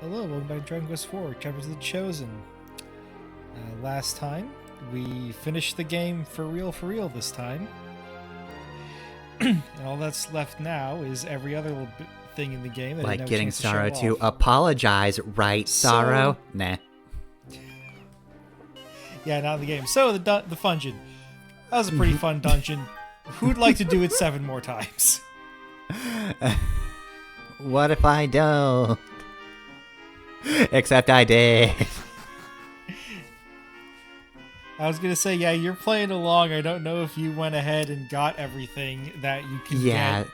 Hello, welcome back to Dragon Quest IV, Chapters of the Chosen. Last time, we finished the game for real this time. And all that's left now is every other little thing in the game that I Like didn't have a getting chance to Sorrow show to off. apologize, right, Sorrow? Nah. Yeah, not in the game. So, the Fungeon. That was a pretty fun dungeon. Who'd like to do it 7 more times? What if I don't? Except I did. I was gonna say, yeah, you're playing along. I don't know if you went ahead and got everything that you can Yeah. get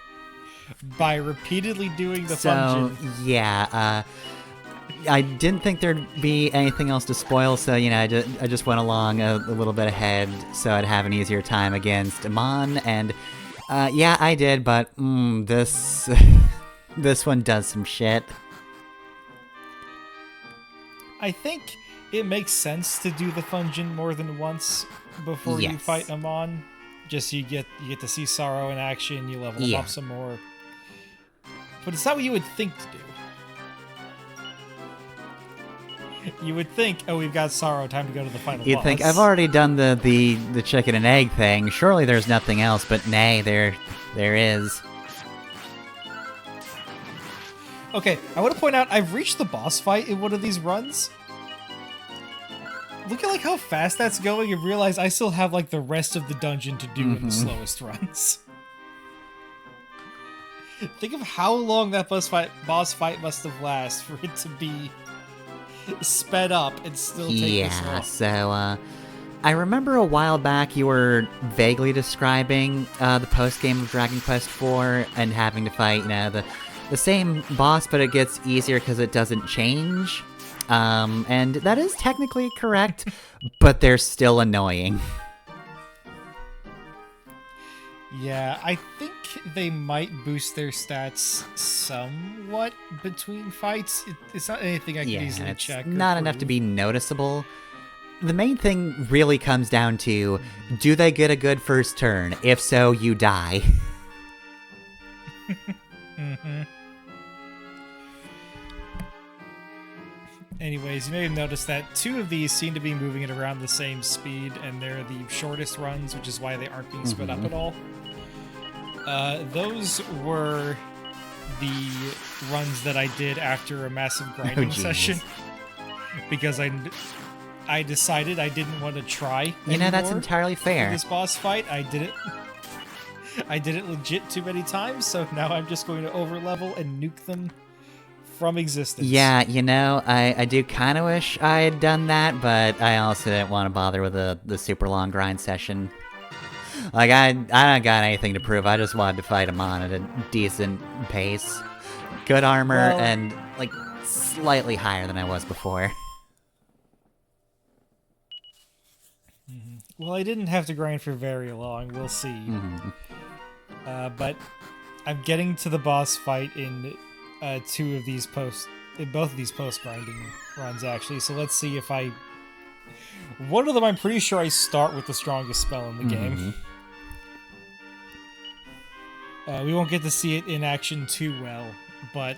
by repeatedly doing the So, Fungeon. yeah, I didn't think there'd be anything else to spoil, so, I just went along a little bit ahead so I'd have an easier time against Amon, and, yeah, I did, but, this... this one does some shit. I think it makes sense to do the Fungeon more than once before you Yes. fight Amon. Just so you get to see Sorrow in action, you level him Yeah. up some more. But it's not what you would think to do. You would think, oh, we've got Sorrow, time to go to the final You'd boss. think, I've already done the chicken and egg thing, surely there's nothing else, but nay, there is. Okay, I want to point out, I've reached the boss fight in one of these runs. Look at like how fast that's going and realize I still have like the rest of the dungeon to do in the slowest runs. Think of how long that boss fight must have lasted for it to be sped up and still take this Yeah, long. so, I remember a while back you were vaguely describing, the post-game of Dragon Quest IV and having to fight, the same boss, but it gets easier because it doesn't change. And that is technically correct, but they're still annoying. Yeah, I think they might boost their stats somewhat between fights. It's not anything I can easily it's check. or not enough to prove. be noticeable. The main thing really comes down to, do they get a good first turn? If so, you die. Anyways, you may have noticed that 2 of these seem to be moving at around the same speed, and they're the shortest runs, which is why they aren't being sped up at all. Those were the runs that I did after a massive grinding jeez. session, because I decided I didn't want to try That's anymore entirely for fair. this boss fight. I did it legit too many times, so now I'm just going to overlevel and nuke them from existence. Yeah, I do kind of wish I had done that, but I also didn't want to bother with the super long grind session. Like, I don't got anything to prove, I just wanted to fight him on at a decent pace. Good armor, Well- and, like, slightly higher than I was before. Well, I didn't have to grind for very long. We'll see. But I'm getting to the boss fight in both of these post grinding runs actually. So let's see if I. One of them, I'm pretty sure I start with the strongest spell in the game. We won't get to see it in action too well, but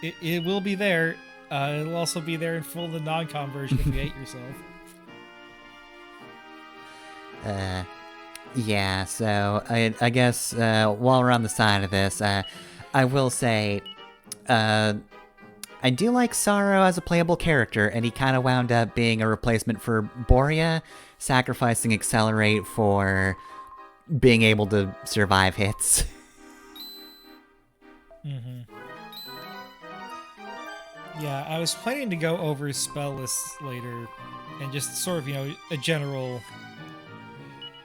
it will be there. It'll also be there in full the non-com version if you hate yourself. Yeah, so I guess while we're on the side of this, I will say, I do like Sorrow as a playable character, and he kind of wound up being a replacement for Boria, sacrificing Accelerate for being able to survive hits. Yeah, I was planning to go over spell lists later and just sort of, a general,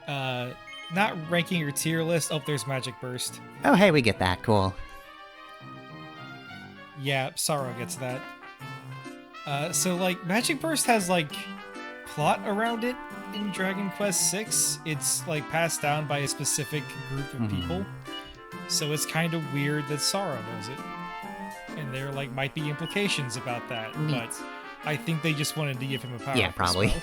not ranking your tier list. Oh, there's Magic Burst. Oh, hey, we get that, cool. Yeah, Sorrow gets that. So, like, Magic Burst has, like, plot around it in Dragon Quest VI. It's, like, passed down by a specific group of people. So it's kind of weird that Sorrow knows it. And there, like, might be implications about that. Neat. But I think they just wanted to give him a powerful Yeah, probably. spell.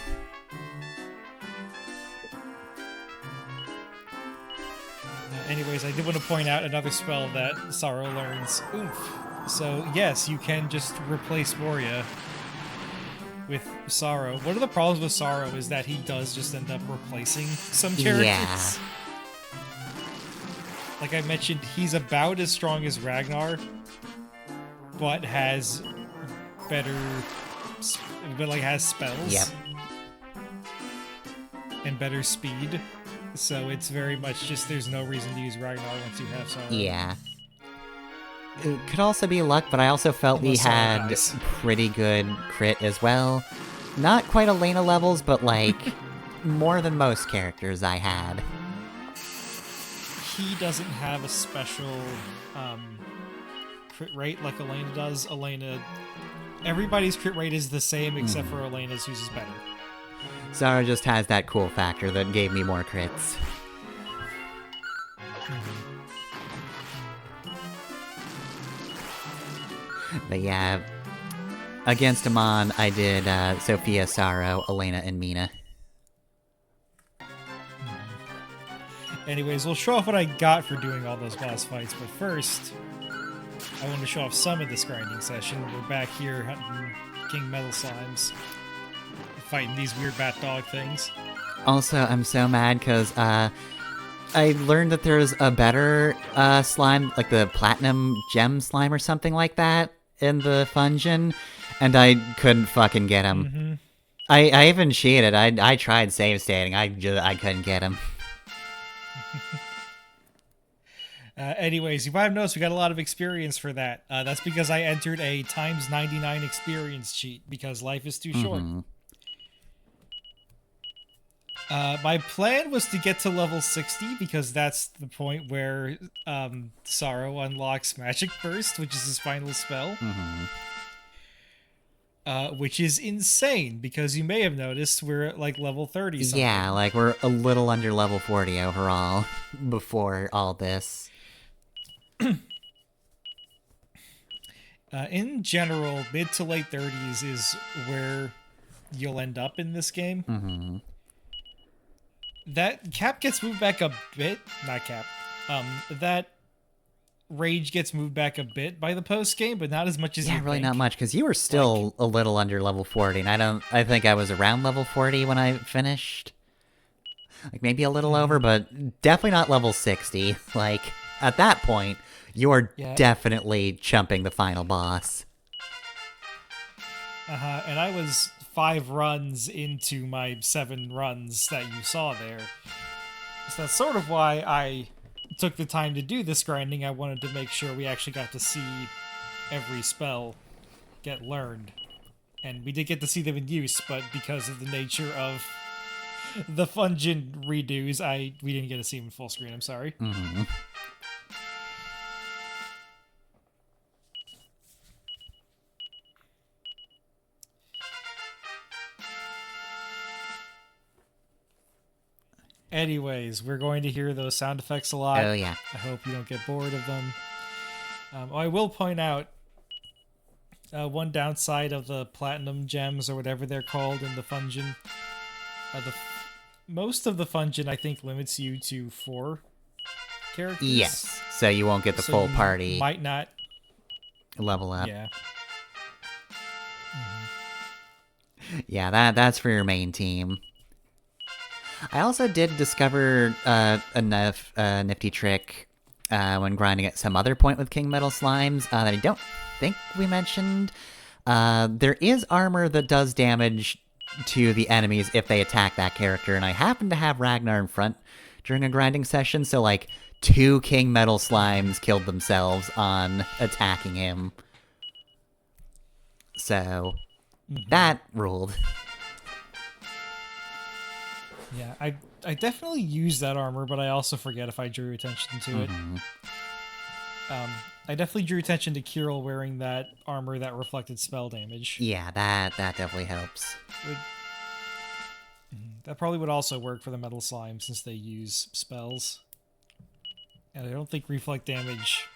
Anyways, I did want to point out another spell that Sorrow learns. Oof. So yes, you can just replace Moria with Sorrow. One of the problems with Sorrow is that he does just end up replacing some characters. Yeah. Like I mentioned, he's about as strong as Ragnar, but has better, but like has spells. Yep. And better speed. So it's very much just there's no reason to use Ragnar once you have Sorrow. Yeah. It could also be luck, but I also felt Unless we Sorrow had dies. pretty good crit as well. Not quite Elena levels, but like more than most characters I had. He doesn't have a special crit rate like Elena does. Everybody's crit rate is the same except for Elena's, whose is better. Zara just has that cool factor that gave me more crits. But yeah, against Amon, I did Sophia, Sorrow, Elena, and Mina. Anyways, we'll show off what I got for doing all those boss fights, but first, I want to show off some of this grinding session. We're back here hunting King Metal Slimes, fighting these weird bat dog things. Also, I'm so mad because I learned that there's a better slime, like the platinum gem slime or something like that, in the Fungeon, and I couldn't fucking get him. Mm-hmm. I even cheated. I tried save stating. I couldn't get him. Anyways, you might have noticed we got a lot of experience for that. That's because I entered a times 99 experience cheat because life is too short. My plan was to get to level 60 because that's the point where Sorrow unlocks Magic Burst, which is his final spell. Which is insane because you may have noticed we're at like level 30 something. Yeah, like we're a little under level 40 overall before all this. In general, mid to late 30s is where you'll end up in this game. That cap gets moved back a bit. Not cap. That rage gets moved back a bit by the post game, but not as much as you really think. not much because you were still a little under level 40, and I think I was around level 40 when I finished. Like maybe a little over, but definitely not level 60. Like at that point, you are definitely chumping the final boss. And I was 5 runs into my 7 runs that you saw there. So that's sort of why I took the time to do this grinding. I wanted to make sure we actually got to see every spell get learned. And we did get to see them in use, but because of the nature of the Fungeon redos, we didn't get to see them in full screen, I'm sorry. Anyways, we're going to hear those sound effects a lot. Oh, yeah. I hope you don't get bored of them. I will point out one downside of the platinum gems, or whatever they're called in the Fungeon. Most of the Fungeon, I think, limits you to 4 characters. Yes, so you won't get the full party. Might not level up. Yeah. Yeah, that's for your main team. I also did discover a nifty trick when grinding at some other point with King Metal Slimes that I don't think we mentioned. There is armor that does damage to the enemies if they attack that character, and I happen to have Ragnar in front during a grinding session, so like 2 King Metal Slimes killed themselves on attacking him. So that ruled. Yeah, I definitely use that armor, but I also forget if I drew attention to it. I definitely drew attention to Kirill wearing that armor that reflected spell damage. Yeah, that definitely helps. That probably would also work for the Metal Slime since they use spells. And I don't think reflect damage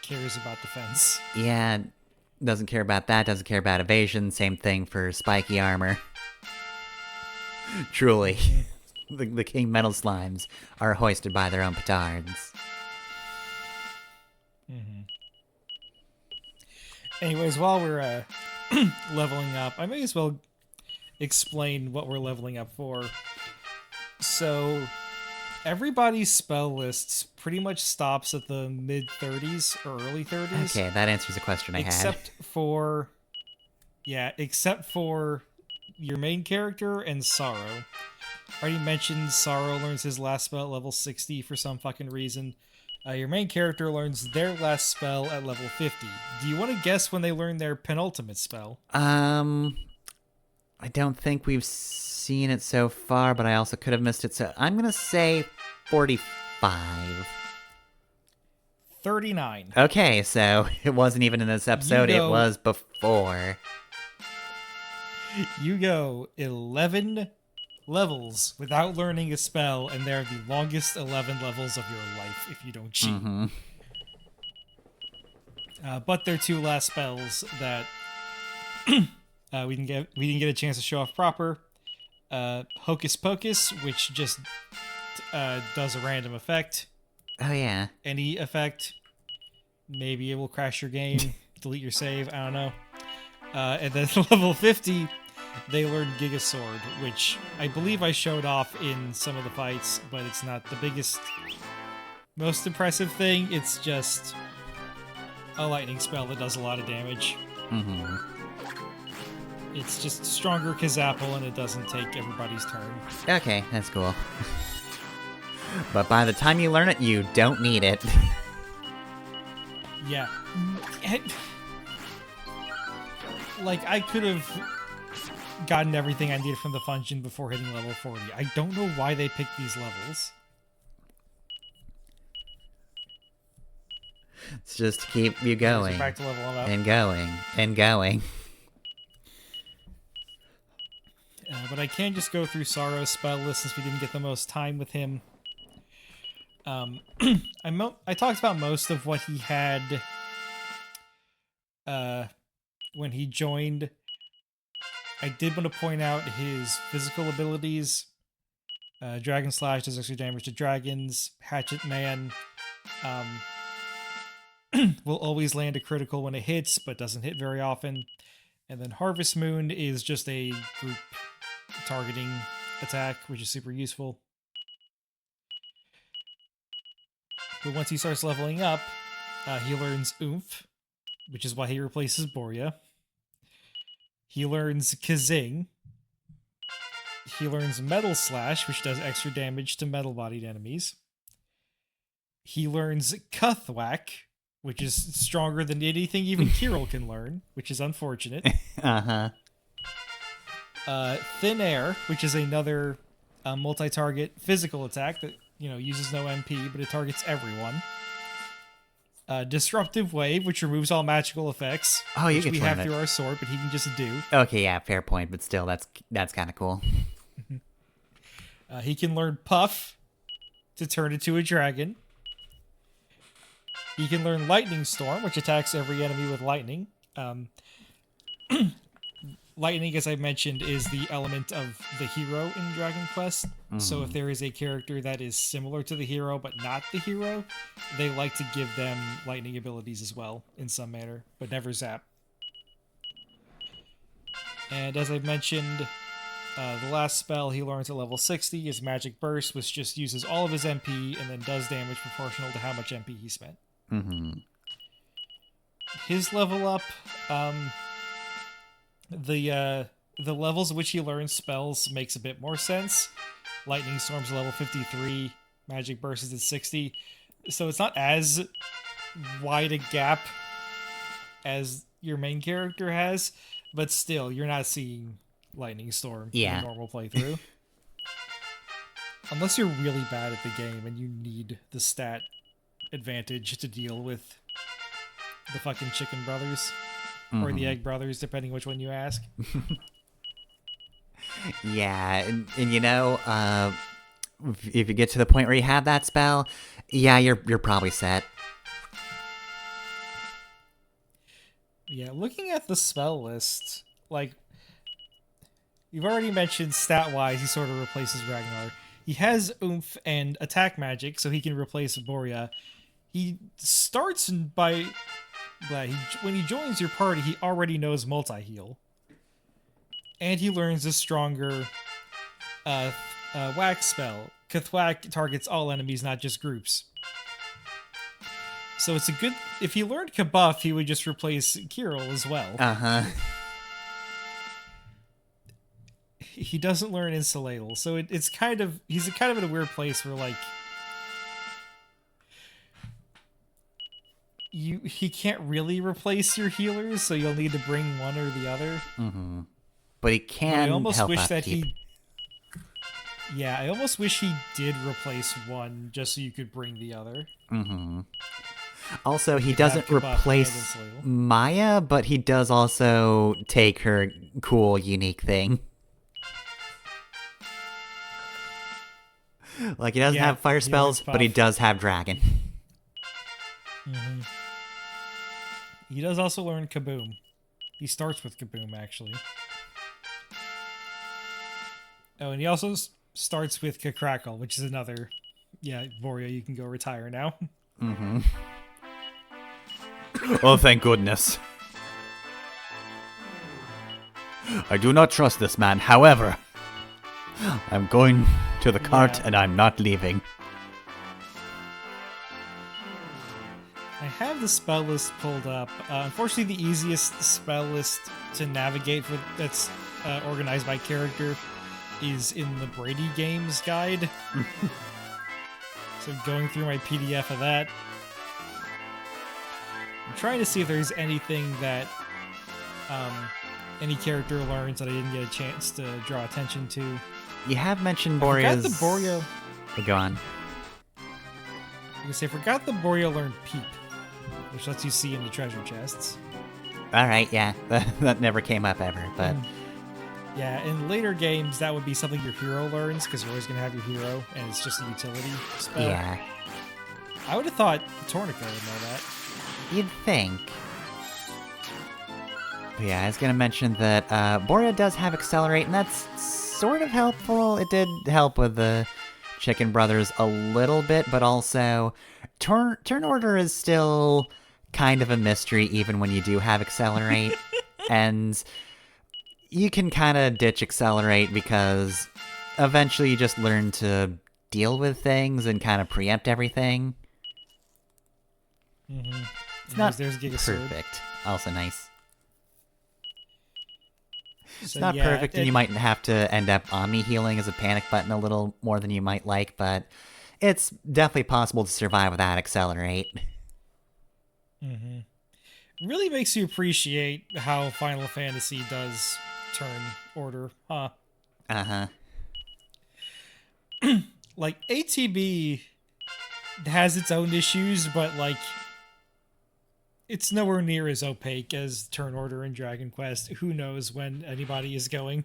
cares about defense. Yeah, doesn't care about that, doesn't care about evasion. Same thing for spiky armor. Truly. The King Metal Slimes are hoisted by their own petards. Anyways, while we're leveling up, I may as well explain what we're leveling up for. So, everybody's spell lists pretty much stops at the mid 30s or early 30s. Okay, that answers a question I had. Except for your main character and Sorrow. I already mentioned Sorrow learns his last spell at level 60 for some fucking reason. Your main character learns their last spell at level 50. Do you want to guess when they learn their penultimate spell? I don't think we've seen it so far, but I also could have missed it, so I'm gonna say 45. 39. Okay, so it wasn't even in this episode, it was before. You go 11 levels without learning a spell, and they're the longest 11 levels of your life if you don't cheat. Mm-hmm. But they're two last spells that we didn't get a chance to show off proper. Hocus Pocus, which just does a random effect. Oh yeah. Any effect. Maybe it will crash your game, delete your save, I don't know. And then level 50, they learn Giga Sword, which I believe I showed off in some of the fights, but it's not the biggest, most impressive thing. It's just a lightning spell that does a lot of damage. Mm-hmm. It's just stronger Kazapple, and it doesn't take everybody's turn. Okay, that's cool. But by the time you learn it, you don't need it. Yeah. Like, I could have gotten everything I needed from the function before hitting level 40. I don't know why they picked these levels. It's just to keep you going. So back to level up. And going. And going. But I can just go through Sorrow's spell list since we didn't get the most time with him. I talked about most of what he had when he joined. I did want to point out his physical abilities. Dragon Slash does extra damage to dragons. Hatchet Man will always land a critical when it hits, but doesn't hit very often. And then Harvest Moon is just a group targeting attack, which is super useful. But once he starts leveling up, he learns Oomph, which is why he replaces Boria. He learns Kazing. He learns Metal Slash, which does extra damage to metal-bodied enemies. He learns Cuthwack, which is stronger than anything even Kirill can learn, which is unfortunate. Uh-huh. Thin Air, which is another multi-target physical attack that uses no MP, but it targets everyone. Disruptive Wave, which removes all magical effects. Oh, you which get we to have learn through our sword, but he can just do. Okay, yeah, fair point, but still, that's kind of cool. He can learn Puff to turn into a dragon. He can learn Lightning Storm, which attacks every enemy with lightning. Lightning, as I mentioned, is the element of the hero in Dragon Quest. So if there is a character that is similar to the hero but not the hero, they like to give them lightning abilities as well in some manner, but never zap. And as I mentioned, the last spell he learns at level 60 is Magic Burst, which just uses all of his MP and then does damage proportional to how much MP he spent. Mm-hmm. His level up, the levels at which he learns spells makes a bit more sense. Lightning Storm's level 53, Magic Burst is at 60, so it's not as wide a gap as your main character has, but still, you're not seeing Lightning Storm in a normal playthrough. Unless you're really bad at the game and you need the stat advantage to deal with the fucking Chicken Brothers. Or the Egg Brothers, depending which one you ask. Yeah, and if you get to the point where you have that spell, yeah, you're probably set. Yeah, looking at the spell list, like, you've already mentioned stat-wise, he sort of replaces Ragnar. He has Oomph and Attack Magic, so he can replace Boria. He starts by But when he joins your party, he already knows multi-heal. And he learns a stronger whack spell. Kathwack targets all enemies, not just groups. So it's a good... If he learned Kabuff, he would just replace Kirill as well. Uh-huh. He doesn't learn Insulatal, so it's kind of... He's kind of in a weird place where, like... He can't really replace your healers, so you'll need to bring one or the other. Mm-hmm. But he can I almost help wish upkeep. that Yeah, I almost wish he did replace one just so you could bring the other. Mm-hmm. Also, he doesn't Kabuff replace and Insulatal. Maya, but he does also take her cool, unique thing. Like, he doesn't Yeah, have fire he spells, learns but he Puff. does have dragon. Mm-hmm. He does also learn Kaboom. He starts with Kaboom, actually. Oh, and he also starts with Crackle, which is another... Yeah, Boria, you can go retire now. Mm-hmm. Oh, thank goodness. I do not trust this man. However, I'm going to the cart Yeah. and I'm not leaving. I have the spell list pulled up. Unfortunately, the easiest spell list to navigate that's organized by character is in the Brady Games guide. So going through my PDF of that, I'm trying to see if there's anything that any character learns that I didn't get a chance to draw attention to. You have mentioned I Borea's... forgot the Borea. Oh, go on. I forgot the Borea learned Peep, which lets you see in the treasure chests. Alright, yeah. That never came up ever, but... Yeah, in later games, that would be something your hero learns, because you're always going to have your hero, and it's just a utility spell. Yeah. I would have thought Tornica would know that. You'd think. But yeah, I was gonna mention that Borea does have Accelerate, and that's sort of helpful. It did help with the Chicken Brothers a little bit, but also turn order is still kind of a mystery even when you do have Accelerate. And you can kind of ditch Accelerate because eventually you just learn to deal with things and kind of preempt everything. Mm-hmm. It's not There's Giga Sword. perfect. Also nice. It's So, not yeah, perfect, and you might have to end up omni-healing as a panic button a little more than you might like, but it's definitely possible to survive without Accelerate. Mm-hmm. Really makes you appreciate how Final Fantasy does turn order, huh? Uh-huh. Like, ATB has its own issues, but, like, it's nowhere near as opaque as turn order in Dragon Quest. Who knows when anybody is going?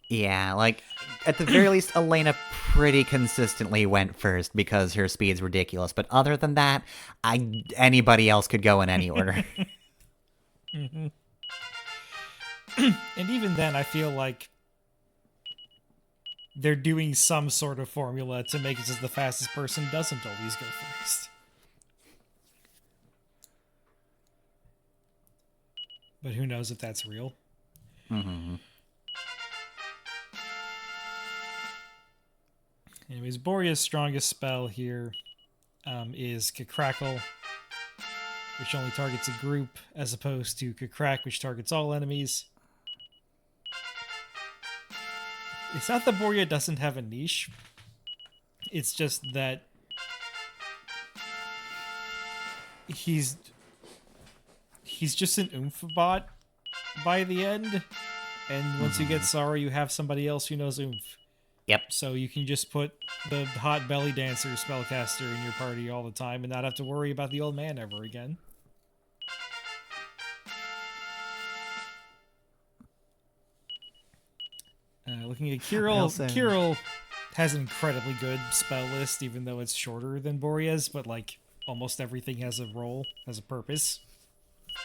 Yeah, like, at the very least, Elena pretty consistently went first because her speed's ridiculous, but other than that, anybody else could go in any order. Mm-hmm. And even then, I feel like they're doing some sort of formula to make it so the fastest person doesn't always go first. But who knows if that's real? Mm-hmm. Anyways, Borea's strongest spell here is Crackle, which only targets a group, as opposed to Crack, which targets all enemies. It's not that Borea doesn't have a niche. It's just that he's just an oomph bot by the end. And once you get Sorrow, you have somebody else who knows oomph. Yep. So you can just put the hot belly dancer spellcaster in your party all the time and not have to worry about the old man ever again. Looking at Kirill, Kirill has an incredibly good spell list, even though it's shorter than Borea's, but like almost everything has a role, has a purpose.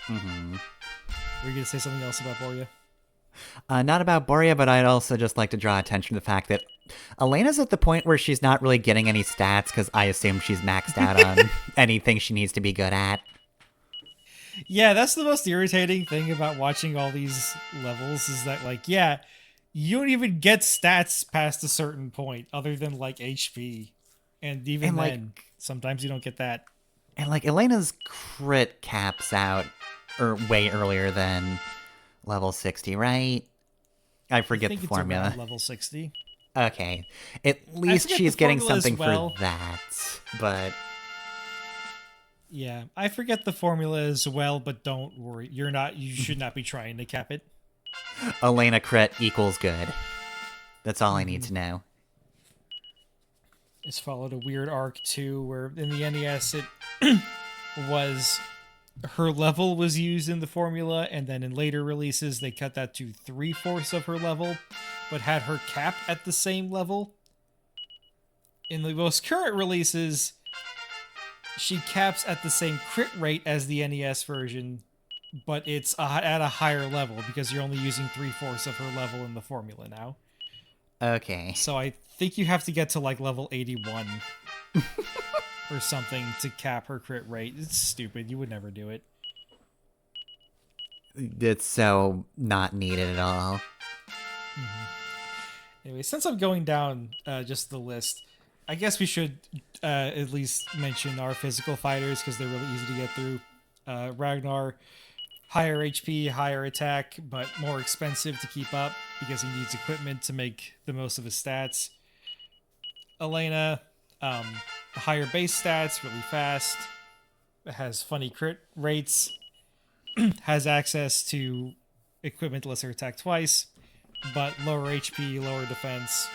Mm-hmm. Were you going to say something else about Borea? Not about Borea, but I'd also just like to draw attention to the fact that Elena's at the point where she's not really getting any stats because I assume she's maxed out on anything she needs to be good at. Yeah, that's the most irritating thing about watching all these levels is that, like, yeah, you don't even get stats past a certain point other than, like, HP. And even And like, then, sometimes you don't get that. Elena's crit caps out way earlier than level 60, right? I I forget the think it's around formula. level 60. Okay. At I least forget the she's getting formula as something well. for that. But Yeah, I forget the formula as well, but don't worry. You should not be trying to cap it. Elena crit equals good. That's all I need Mm-hmm. to know. It's followed a weird arc too, where in the NES it was her level was used in the formula, and then in later releases they cut that to 3/4 of her level, but had her cap at the same level. In the most current releases, she caps at the same crit rate as the NES version, but it's at a higher level because you're only using 3/4 of her level in the formula now. Okay. So I think you have to get to like level 81 or something to cap her crit rate. It's stupid. You would never do it. It's so not needed at all. Anyway, since I'm going down just the list, I guess we should at least mention our physical fighters because they're really easy to get through. Ragnar, higher HP, higher attack, but more expensive to keep up because he needs equipment to make the most of his stats. Elena, um, higher base stats, really fast, has funny crit rates, has access to equipment that lets her attack twice, but lower HP, lower defense,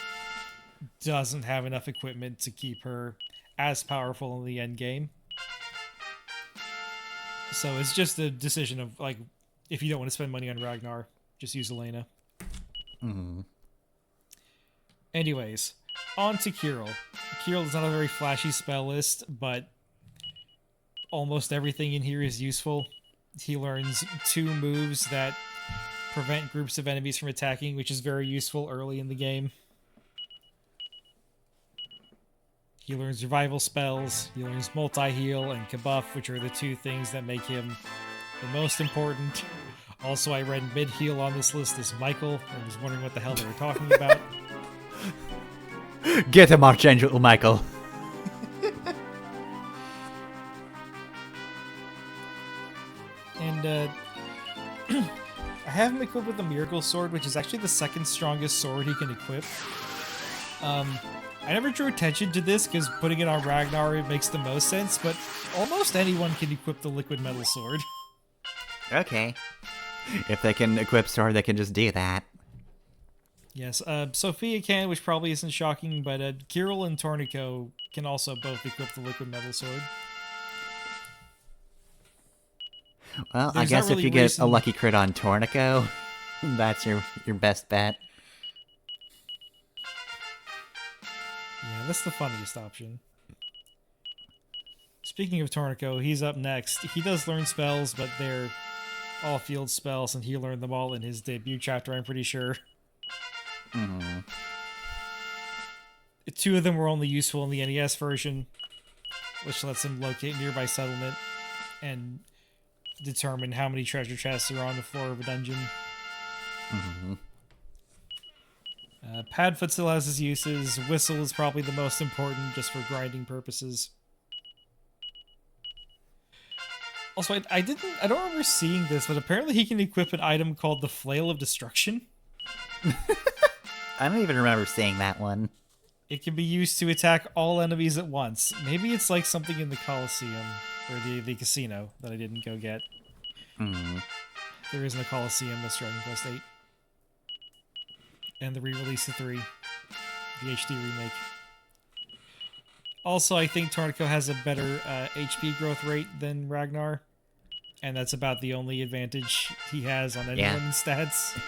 doesn't have enough equipment to keep her as powerful in the end game. So it's just a decision of like, if you don't want to spend money on Ragnar, just use Elena. Mm-hmm. Anyways, on to Kirill. Kirill is not a very flashy spell list, but almost everything in here is useful. He learns 2 moves that prevent groups of enemies from attacking, which is very useful early in the game. He learns revival spells, he learns multi-heal and Kabuff, which are the 2 things that make him the most important. Also, I read mid-heal on this list as Michael, and was wondering what the hell they were talking about. Get him, Archangel Michael. And I have him equipped with the Miracle Sword, which is actually the second strongest sword he can equip. I never drew attention to this because putting it on Ragnar it makes the most sense, but almost anyone can equip the Liquid Metal Sword. Okay. If they can equip sword, they can just do that. Yes, Sophia can, which probably isn't shocking, but Kirill and Tornico can also both equip the Liquid Metal Sword. Well, I There's guess not really if you get a reason- lucky crit on Tornico, that's your best bet. Yeah, that's the funniest option. Speaking of Tornico, he's up next. He does learn spells, but they're all field spells, and he learned them all in his debut chapter, I'm pretty sure. Mm-hmm. 2 of them were only useful in the NES version, which lets him locate nearby settlement and determine how many treasure chests are on the floor of a dungeon. Mm-hmm. Padfoot still has his uses. Whistle is probably the most important just for grinding purposes. Also, I don't remember seeing this, but apparently he can equip an item called the Flail of Destruction. I don't even remember seeing that one. It can be used to attack all enemies at once. Maybe it's like something in the Coliseum or the casino that I didn't go get. Mm-hmm. There isn't a Coliseum that's Dragon Quest VIII. And the re-release of 3. The HD remake. Also, I think Tornico has a better HP growth rate than Ragnar. And that's about the only advantage he has on anyone in stats.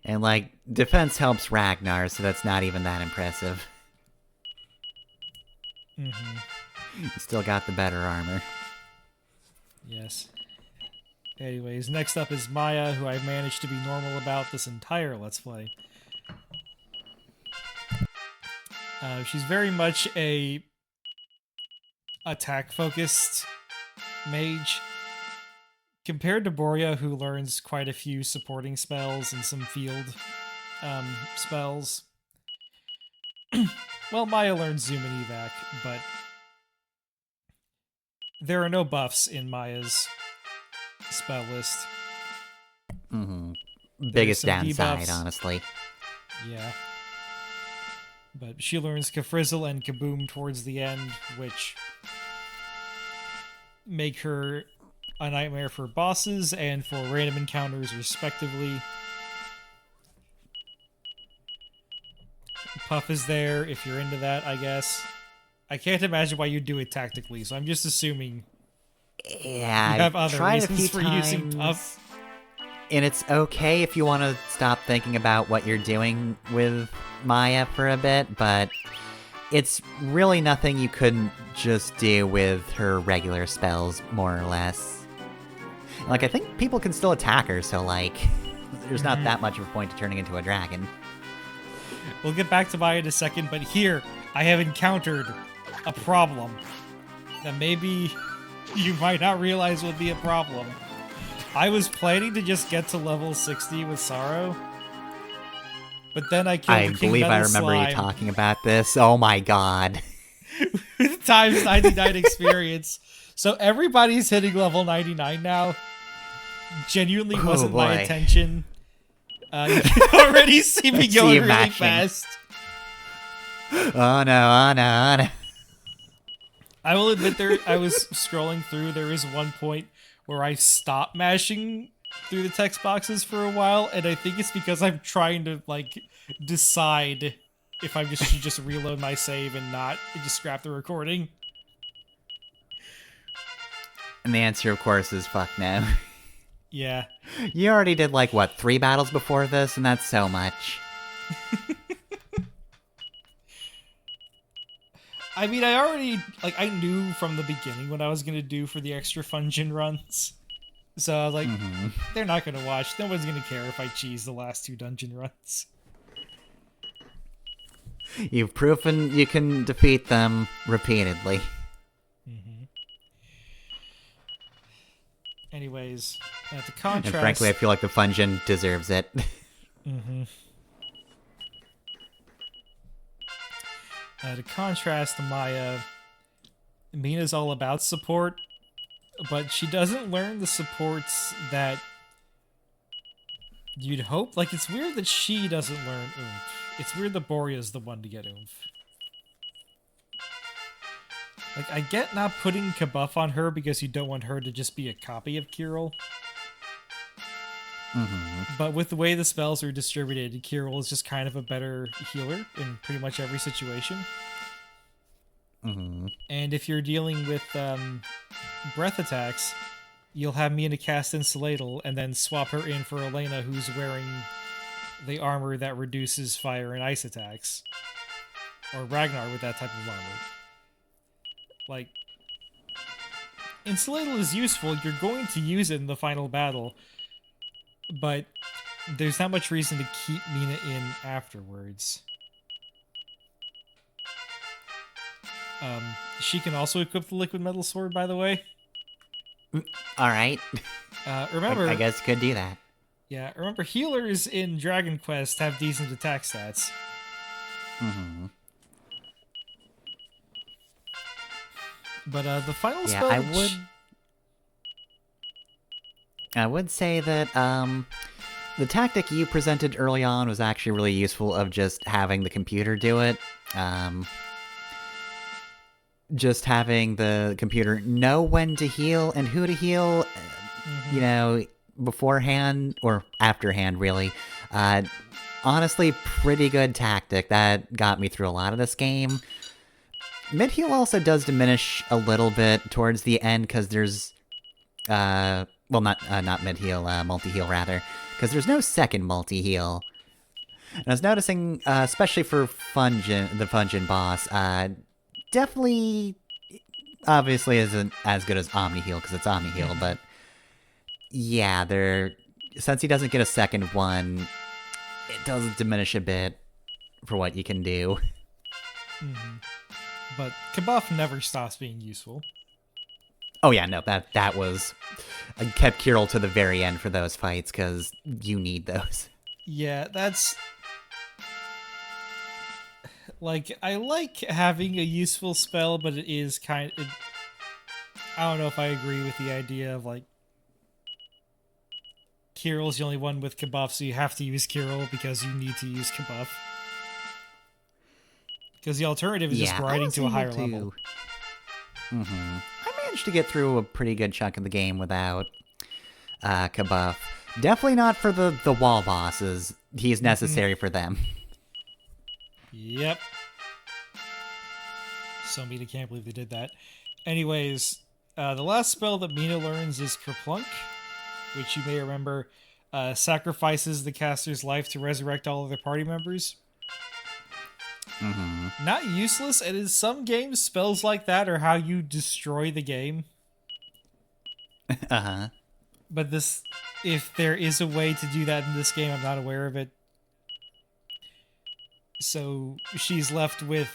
And, like, defense helps Ragnar, so that's not even that impressive. Mm-hmm. You still got the better armor. Yes. Anyways, next up is Maya, who I've managed to be normal about this entire Let's Play. She's very much a attack-focused mage. Compared to Boria, who learns quite a few supporting spells and some field spells. Well, Maya learns Zoom and Evac, but there are no buffs in Maya's spell list. Biggest some downside, debuffs. honestly. Yeah. But she learns Kafrizzle and Kaboom towards the end, which make her a nightmare for bosses and for random encounters, respectively. Puff is there if you're into that, I guess. I can't imagine why you'd do it tactically, so I'm just assuming Yeah, you have I've other tried a few reasons for using times, Puff. and it's okay if you want to stop thinking about what you're doing with Maya for a bit, but it's really nothing you couldn't just do with her regular spells, more or less. Like, I think people can still attack her, so, like, there's not that much of a point to turning into a dragon. We'll get back to Maya in a second, but here, I have encountered a problem that maybe you might not realize will be a problem. I was planning to just get to level 60 with Sorrow, but then I killed I the King believe I Metal remember Slime you talking about this. Oh my god. with times 99 experience. So everybody's hitting level 99 now. Genuinely Oh, wasn't my boy. intention. You can already see me See going you really mashing. fast. Oh no, oh no, oh no. I will admit I was scrolling through. There is one point where I stopped mashing through the text boxes for a while, and I think it's because I'm trying to like decide if I should just reload my save and not just scrap the recording. And the answer, of course, is fuck no. Yeah. You already did, like, what, 3 battles before this? And that's so much. I mean, I already, like, I knew from the beginning what I was going to do for the extra Fungeon runs. So I was like, they're not going to watch. No one's going to care if I cheese the last 2 dungeon runs. You've proven you can defeat them repeatedly. Anyways, to And contrast... frankly, I feel like the Fungeon deserves it. To contrast Maya, Mina's all about support, but she doesn't learn the supports that you'd hope. Like, it's weird that she doesn't learn oomph. It's weird that Boria's the one to get oomph. Like, I get not putting Kabuff on her because you don't want her to just be a copy of Kirill. But with the way the spells are distributed, Kirill is just kind of a better healer in pretty much every situation. And if you're dealing with breath attacks, you'll have Mina cast Insulatal and then swap her in for Elena, who's wearing the armor that reduces fire and ice attacks. Or Ragnar with that type of armor. Like, Insulatal is useful, you're going to use it in the final battle, but there's not much reason to keep Mina in afterwards. She can also equip the Liquid Metal Sword, by the way. Alright. Remember... I guess could do that. Yeah, remember, healers in Dragon Quest have decent attack stats. But the final spell... I would say that, the tactic you presented early on was actually really useful of just having the computer do it. Just having the computer know when to heal and who to heal, you know, beforehand, or afterhand, really. Honestly, pretty good tactic. That got me through a lot of this game. Mid-heal also does diminish a little bit towards the end, because there's, well, not mid-heal, multi-heal, rather. Because there's no second multi-heal. And I was noticing, especially for the Fungeon boss, definitely, obviously isn't as good as Omni-heal, because it's Omni-heal, but yeah, since he doesn't get a second one, it does diminish a bit for what you can do. But Kabuff never stops being useful. Oh yeah, no, that was... I kept Kirill to the very end for those fights, because you need those. Yeah, that's... Like, I like having a useful spell, but it is kind of... I don't know if I agree with the idea of, like, Kirill's the only one with Kabuff, so you have to use Kirill because you need to use Kabuff. Because the alternative is just Yeah, I grinding was to a able higher to... level. I managed to get through a pretty good chunk of the game without Kabuff. Definitely not for the wall bosses. He's necessary for them. Yep. So mean, I can't believe they did that. Anyways, the last spell that Mina learns is Kerplunk, which you may remember sacrifices the caster's life to resurrect all of their party members. Not useless, and in some games, spells like that are how you destroy the game. Uh-huh. But this, if there is a way to do that in this game, I'm not aware of it. So she's left with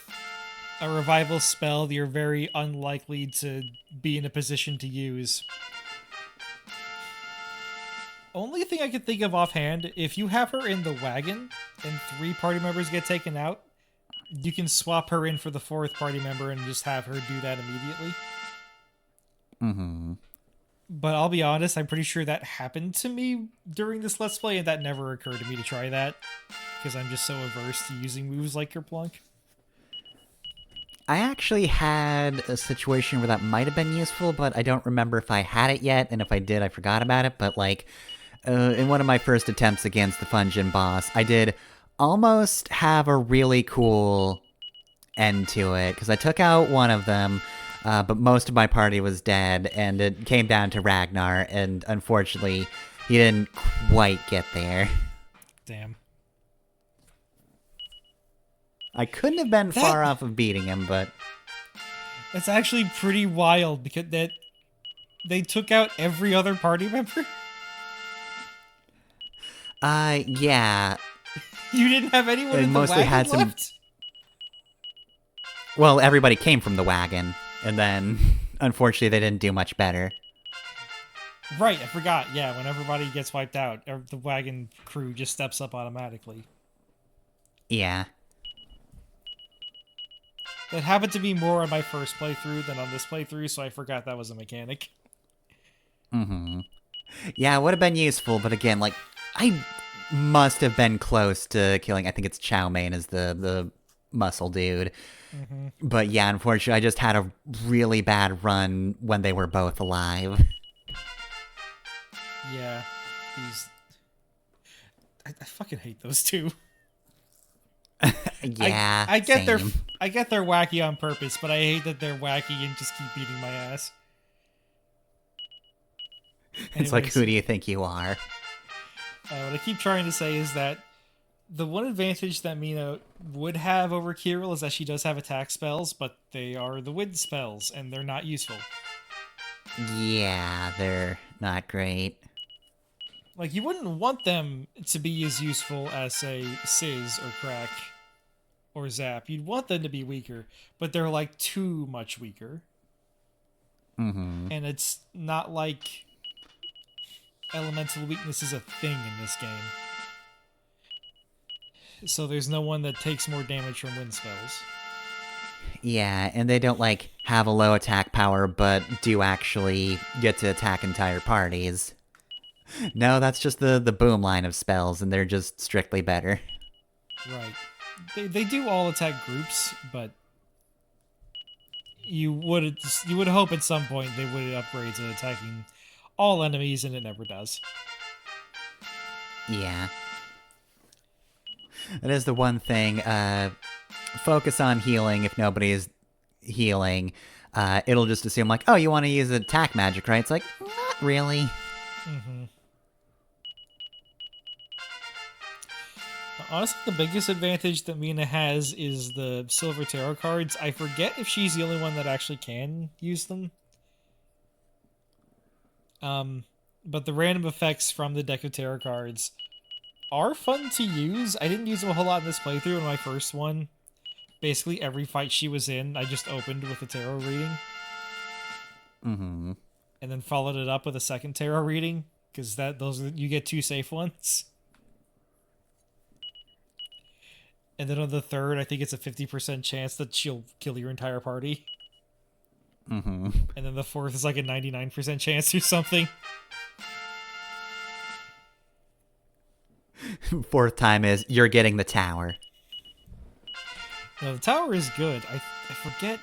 a revival spell that you're very unlikely to be in a position to use. Only thing I can think of offhand, if you have her in the wagon and 3 party members get taken out, you can swap her in for the 4th party member and just have her do that immediately. But I'll be honest, I'm pretty sure that happened to me during this Let's Play, and that never occurred to me to try that, because I'm just so averse to using moves like Kerplunk. I actually had a situation where that might have been useful, but I don't remember if I had it yet, and if I did, I forgot about it. But, like, in one of my first attempts against the Fungeon boss, I did almost have a really cool end to it, because I took out one of them, but most of my party was dead, and it came down to Ragnar, and unfortunately, he didn't quite get there. Damn. I couldn't have been far off of beating him, but... That's actually pretty wild, because that they took out every other party member? Yeah. You didn't have anyone They in the mostly wagon had some- left? Well, everybody came from the wagon, and then, unfortunately, they didn't do much better. Right, I forgot. Yeah, when everybody gets wiped out, the wagon crew just steps up automatically. Yeah. That happened to be more on my first playthrough than on this playthrough, so I forgot that was a mechanic. Yeah, it would have been useful, but again, like, I must have been close to killing, I think it's Chow Mein is the muscle dude. But yeah, unfortunately, I just had a really bad run when they were both alive. Yeah, these... I fucking hate those two. Yeah, I get same. I get they're wacky on purpose, but I hate that they're wacky and just keep beating my ass. It's like, Anyways, who do you think you are? what I keep trying to say is that the one advantage that Mina would have over Kirill is that she does have attack spells, but they are the wind spells, and they're not useful. Yeah, they're not great. Like, you wouldn't want them to be as useful as, say, Sizz or Crack or Zap. You'd want them to be weaker, but they're, like, too much weaker. And it's not like elemental weakness is a thing in this game. So there's no one that takes more damage from wind spells. Yeah, and they don't, like, have a low attack power, but do actually get to attack entire parties. No, that's just the boom line of spells, and they're just strictly better. Right. They do all attack groups, but you would hope at some point they would upgrade to attacking all enemies, and it never does. Yeah. That is the one thing. Focus on healing if nobody's healing. It'll just assume, like, oh, you want to use attack magic, right? It's like, not really. Honestly, the biggest advantage that Mina has is the silver tarot cards. I forget if she's the only one that actually can use them. But the random effects from the deck of tarot cards are fun to use. I didn't use them a whole lot in this playthrough. In my first one, basically every fight she was in, I just opened with a tarot reading. Mm-hmm. And then followed it up with a second tarot reading, because you get 2 safe ones. And then on the third, I think it's a 50% chance that she'll kill your entire party. Mm-hmm. And then the fourth is like a 99% chance or something. Fourth time is you're getting the tower. No, the tower is good. I forget.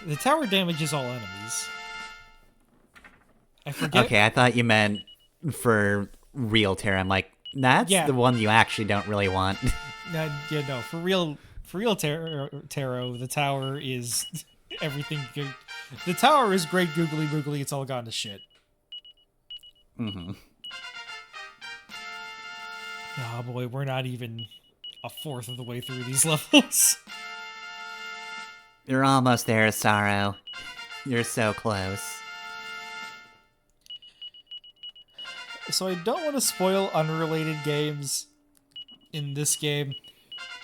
The tower damages all enemies. I forget. Okay, I thought you meant for real tarot. I'm like, that's Yeah. the one you actually don't really want. No, for real tarot, the tower is everything good. The tower is great googly moogly, it's all gone to shit. Mm-hmm. Oh boy, we're not even a fourth of the way through these levels. You're almost there, Sorrow. You're so close. So I don't want to spoil unrelated games in this game,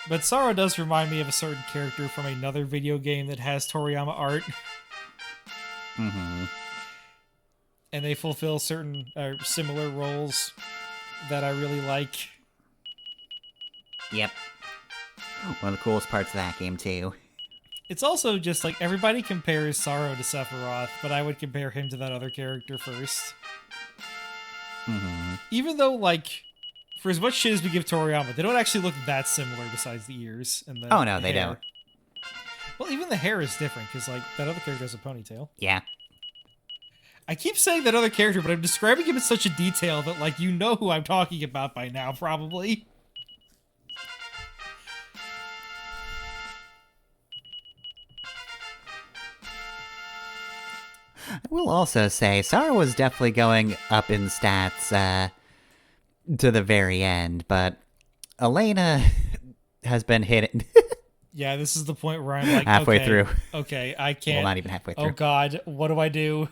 but Sorrow does remind me of a certain character from another video game that has Toriyama art. Mm-hmm. And they fulfill certain similar roles that I really like. Yep. One of the coolest parts of that game, too. It's also just like everybody compares Sorrow to Sephiroth, but I would compare him to that other character first. Mm-hmm. Even though, like, for as much shit as we give Toriyama, they don't actually look that similar besides the ears and the Oh, no, they hair. don't. Well, even the hair is different, because, like, that other character has a ponytail. Yeah. I keep saying that other character, but I'm describing him in such a detail that, like, you know who I'm talking about by now, probably. I will also say, Sorrow was definitely going up in stats to the very end, but Elena has been hitting Yeah, this is the point where I'm like, halfway okay, through. Okay, I can't. Well, not even halfway through. Oh god, what do I do?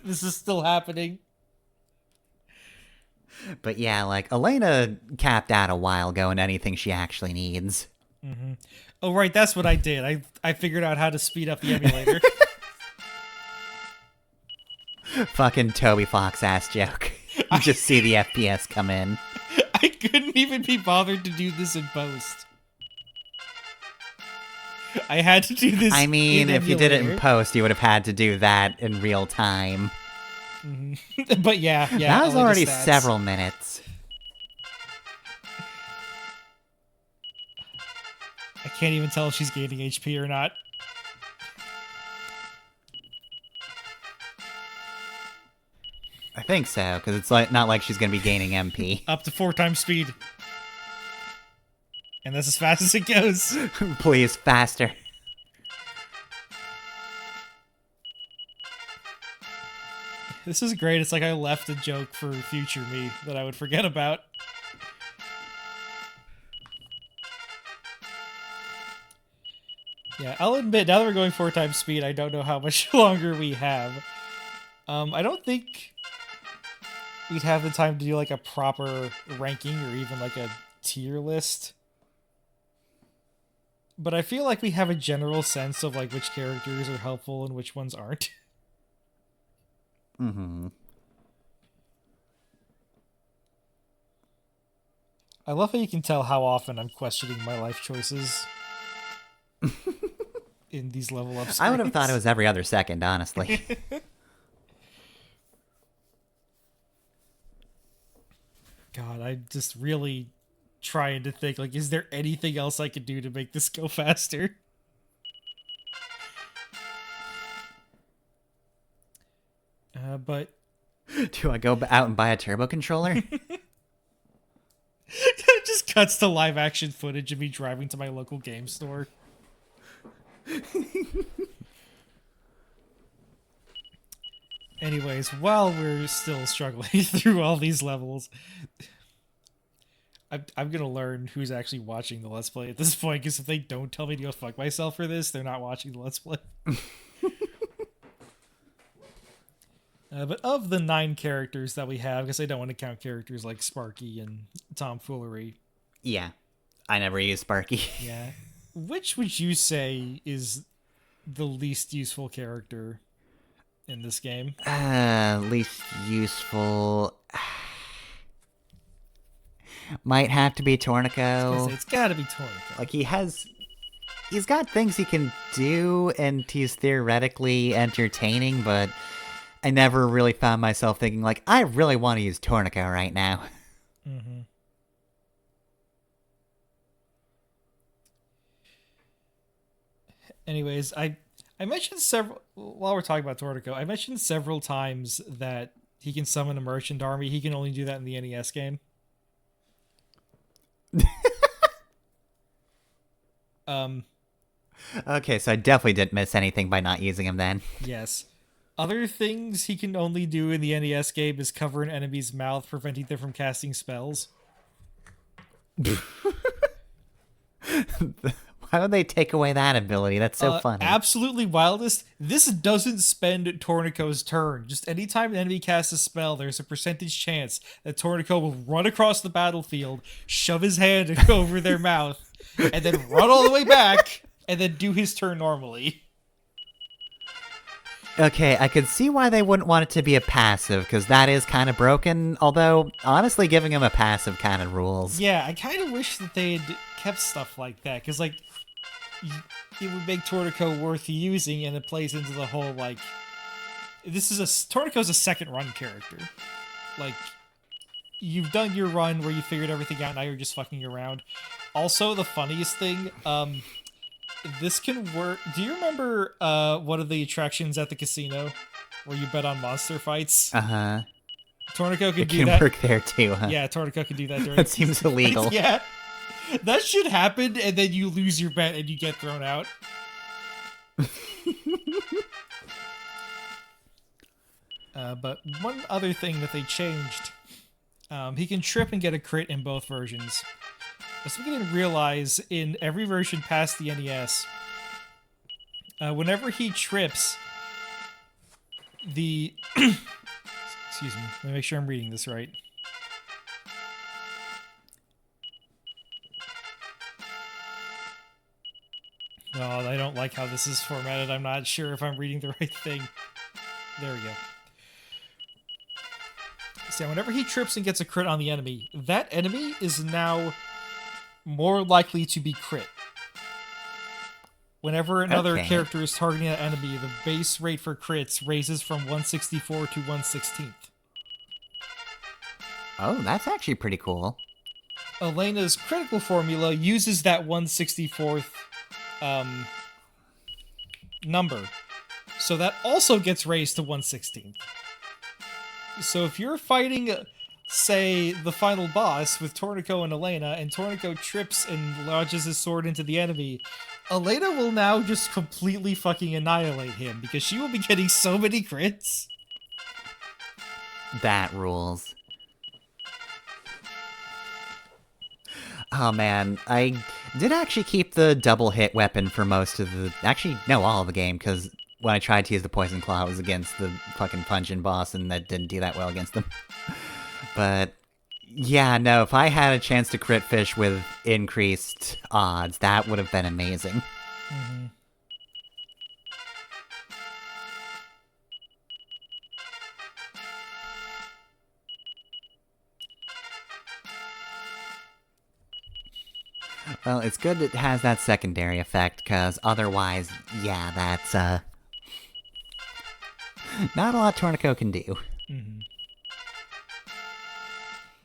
This is still happening. But yeah, like, Elena capped out a while ago in anything she actually needs. Mm-hmm. Oh right, that's what I did. I figured out how to speed up the emulator. Fucking Toby Fox ass joke. You just see the FPS come in. I couldn't even be bothered to do this in post. I had to do this. I mean, in if you did it in emulator. post, you would have had to do that in real time. Mm-hmm. But yeah. That was Elena already stats. several minutes. I can't even tell if she's gaining HP or not. I think so, because it's like not like she's gonna be gaining MP. Up to 4 times speed. And that's as fast as it goes. Please, faster. This is great. It's like I left a joke for future me that I would forget about. Yeah, I'll admit, now that we're going 4 times speed, I don't know how much longer we have. I don't think we'd have the time to do like a proper ranking or even like a tier list. But I feel like we have a general sense of like which characters are helpful and which ones aren't. Mm-hmm. I love how you can tell how often I'm questioning my life choices in these level up screens. I would have thought it was every other second, honestly. God, I'm just really trying to think, like, is there anything else I could do to make this go faster? But Do I go out and buy a turbo controller? it just cuts to live action footage of me driving to my local game store. Anyways, while we're still struggling through all these levels, I'm gonna learn who's actually watching the Let's Play at this point, because if they don't tell me to go fuck myself for this, they're not watching the Let's Play. But of the 9 characters that we have, because I don't want to count characters like Sparky and Tomfoolery, Yeah. I never use Sparky. Yeah. Which would you say is the least useful character in this game? Least useful. Might have to be I was gonna Tornico. say, it's gotta be Tornico. Like, he's got things he can do, and he's theoretically entertaining, but I never really found myself thinking, like, I really want to use Tornico right now. Mm-hmm. Anyways, I mentioned several while we're talking about Tortico. I mentioned several times that he can summon a merchant army. He can only do that in the NES game. um. Okay, so I definitely didn't miss anything by not using him then. Yes. Other things he can only do in the NES game is cover an enemy's mouth, preventing them from casting spells. Why would they take away that ability? That's so funny. Absolutely wildest. This doesn't spend Tornico's turn. Just anytime an enemy casts a spell, there's a percentage chance that Tornico will run across the battlefield, shove his hand over their mouth, and then run all the way back, and then do his turn normally. Okay, I could see why they wouldn't want it to be a passive, because that is kind of broken, although, honestly, giving him a passive kind of rules. Yeah, I kind of wish that they had kept stuff like that, because, like, it would make Tortico worth using, and it plays into the whole, like, Tortico's a second run character. Like, you've done your run where you figured everything out, now you're just fucking around. Also, the funniest thing, this can work. Do you remember one of the attractions at the casino where you bet on monster fights? Uh-huh. Tornico could It do can that. work there too, huh? Yeah, Tornico could do that during That seems illegal. Yeah. That should happen, and then you lose your bet and you get thrown out. But one other thing that they changed, he can trip and get a crit in both versions. Something I didn't realize in every version past the NES, whenever he trips, the... Excuse me, let me make sure I'm reading this right. No, I don't like how this is formatted. I'm not sure if I'm reading the right thing. There we go. So whenever he trips and gets a crit on the enemy, that enemy is now more likely to be crit. Whenever another character is targeting that enemy, the base rate for crits raises from 164 to 116th. Oh, that's actually pretty cool. Elena's critical formula uses that 164th number. So that also gets raised to 116th. So if you're fighting, say, the final boss with Tornico and Elena, and Tornico trips and lodges his sword into the enemy, Elena will now just completely fucking annihilate him, because she will be getting so many crits. That rules. Oh man, I did actually keep the double hit weapon for most of the... Actually, no, all of the game, because when I tried to use the Poison Claw, it was against the fucking Punch-In boss, and that didn't do that well against them. But, yeah, no, if I had a chance to crit fish with increased odds, that would have been amazing. Mm-hmm. Well, it's good it has that secondary effect, because otherwise, yeah, that's, not a lot Tornico can do. Mm-hmm.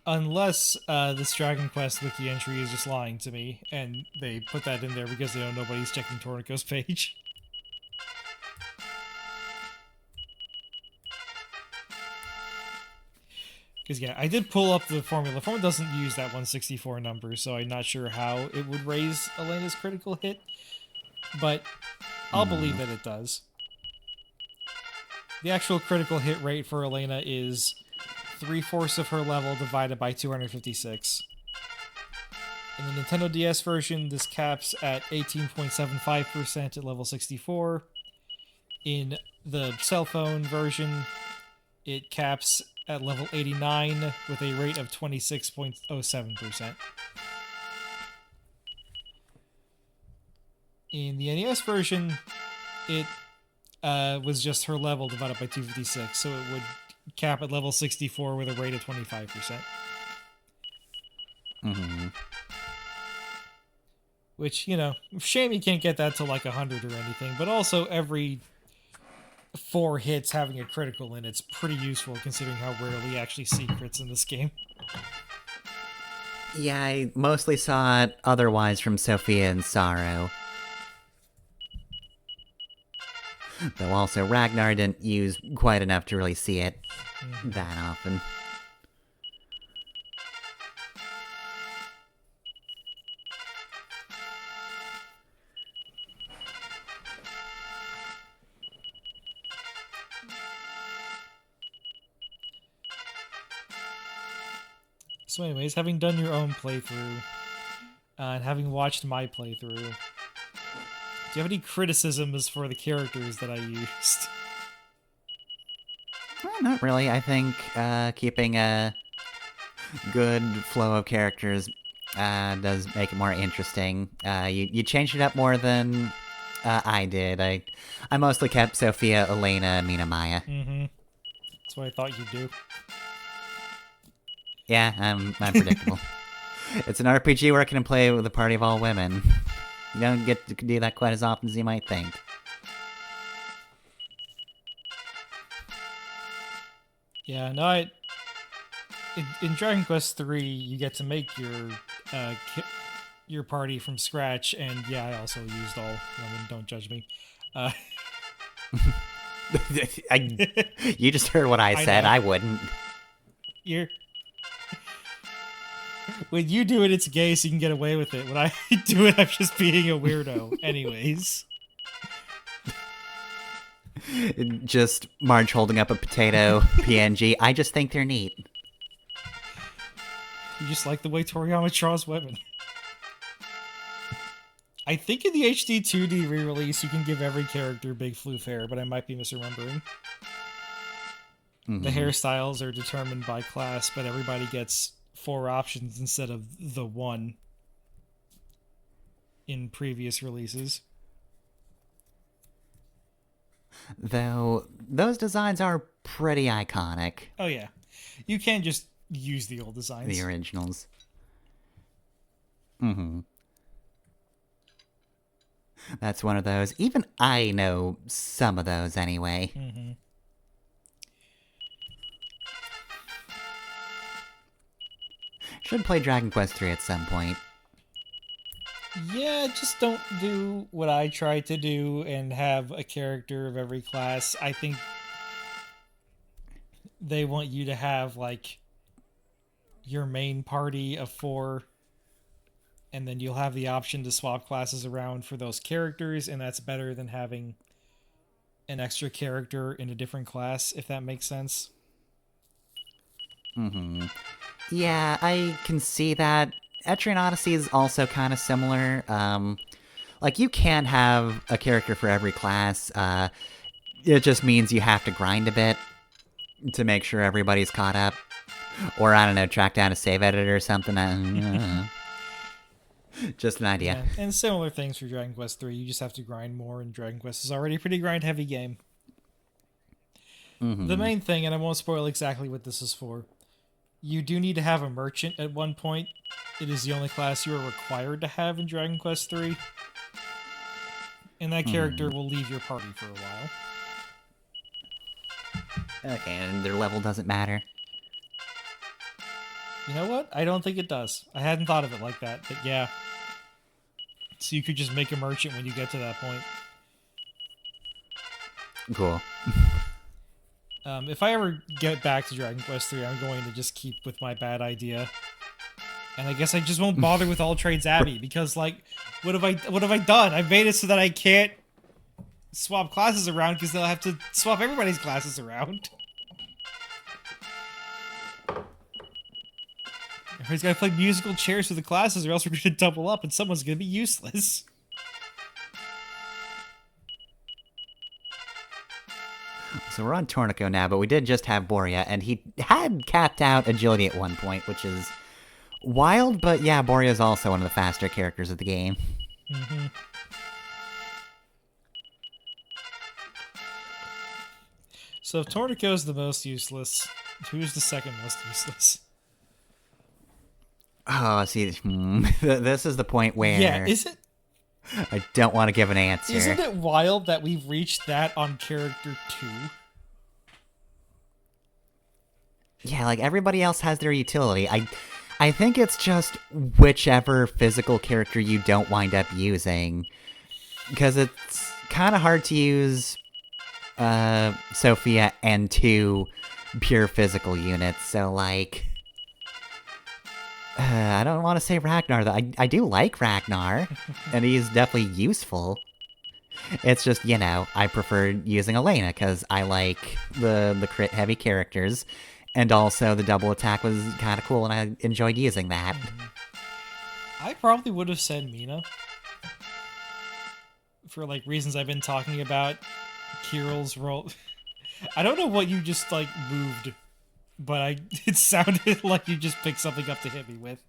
Unless this Dragon Quest wiki entry is just lying to me, and they put that in there because they know nobody's checking Tornico's page. Because, yeah, I did pull up the formula. The formula doesn't use that 164 number, so I'm not sure how it would raise Elena's critical hit, but I'll believe that it does. The actual critical hit rate for Elena is 3/4 of her level divided by 256. In the Nintendo DS version, this caps at 18.75% at level 64. In the cell phone version, it caps at level 89 with a rate of 26.07%. In the NES version, it was just her level divided by 256, so it would cap at level 64 with a rate of 25%. Which, shame you can't get that to like 100 or anything, but also every 4 hits having a critical in it's pretty useful considering how rarely you actually see crits in this game. Yeah, I mostly saw it otherwise from Sophia and Sorrow. Though also, Ragnar didn't use quite enough to really see it that often. So anyways, having done your own playthrough, and having watched my playthrough, do you have any criticisms for the characters that I used? Not really. I think keeping a good flow of characters does make it more interesting. You changed it up more than I did. I mostly kept Sophia, Elena, Mina, Maya. That's what I thought you'd do. Yeah, I'm predictable. It's an RPG where I can play with a party of all women. You don't get to do that quite as often as you might think. Yeah, no, in Dragon Quest III, you get to make your party from scratch, and yeah, I also used all women. Don't judge me. You just heard what I said. I wouldn't. When you do it, it's gay, so you can get away with it. When I do it, I'm just being a weirdo. Anyways. Just Marge holding up a potato PNG. I just think they're neat. You just like the way Toriyama draws women. I think in the HD 2D re-release, you can give every character big floof hair, but I might be misremembering. The hairstyles are determined by class, but everybody gets 4 options instead of the 1 in previous releases. Though, those designs are pretty iconic. Oh yeah. You can't just use the old designs. The originals. That's one of those. Even I know some of those anyway. Should play Dragon Quest 3 at some point. Yeah, just don't do what I tried to do and have a character of every class. I think they want you to have, like, your main party of 4, and then you'll have the option to swap classes around for those characters, and that's better than having an extra character in a different class, if that makes sense. Yeah, I can see that. Etrian Odyssey is also kind of similar. Like, you can have a character for every class. It just means you have to grind a bit to make sure everybody's caught up. Or, I don't know, track down a save editor or something. Just an idea. Yeah, and similar things for Dragon Quest 3. You just have to grind more, and Dragon Quest is already a pretty grind-heavy game. The main thing, and I won't spoil exactly what this is for, you do need to have a merchant at one point. It is the only class you are required to have in Dragon Quest 3. And that character will leave your party for a while. Okay, and their level doesn't matter. You know what? I don't think it does. I hadn't thought of it like that, but yeah. So you could just make a merchant when you get to that point. Cool. If I ever get back to Dragon Quest 3, I'm going to just keep with my bad idea. And I guess I just won't bother with All Trades Abbey, because, like, what have I done? I've made it so that I can't swap classes around, because they'll have to swap everybody's classes around. Everybody's got to play musical chairs with the classes, or else we're going to double up and someone's going to be useless. So we're on Tornico now, but we did just have Boria, and he had capped out agility at one point, which is wild, but yeah, Boria's also one of the faster characters of the game. So if Tornico's the most useless, who's the second most useless? Oh, see, this is the point where Yeah, is it? I don't want to give an answer. Isn't it wild that we've reached that on character 2? Yeah, like everybody else has their utility. I think it's just whichever physical character you don't wind up using. Because it's kind of hard to use Sophia and 2 pure physical units, so like... I don't want to say Ragnar, though. I do like Ragnar, and he's definitely useful. It's just, you know, I prefer using Elena, because I like the crit-heavy characters, and also the double attack was kind of cool, and I enjoyed using that. I probably would have said Mina. For, like, reasons I've been talking about. Kirill's role... I don't know what you just, like, moved, but it sounded like you just picked something up to hit me with.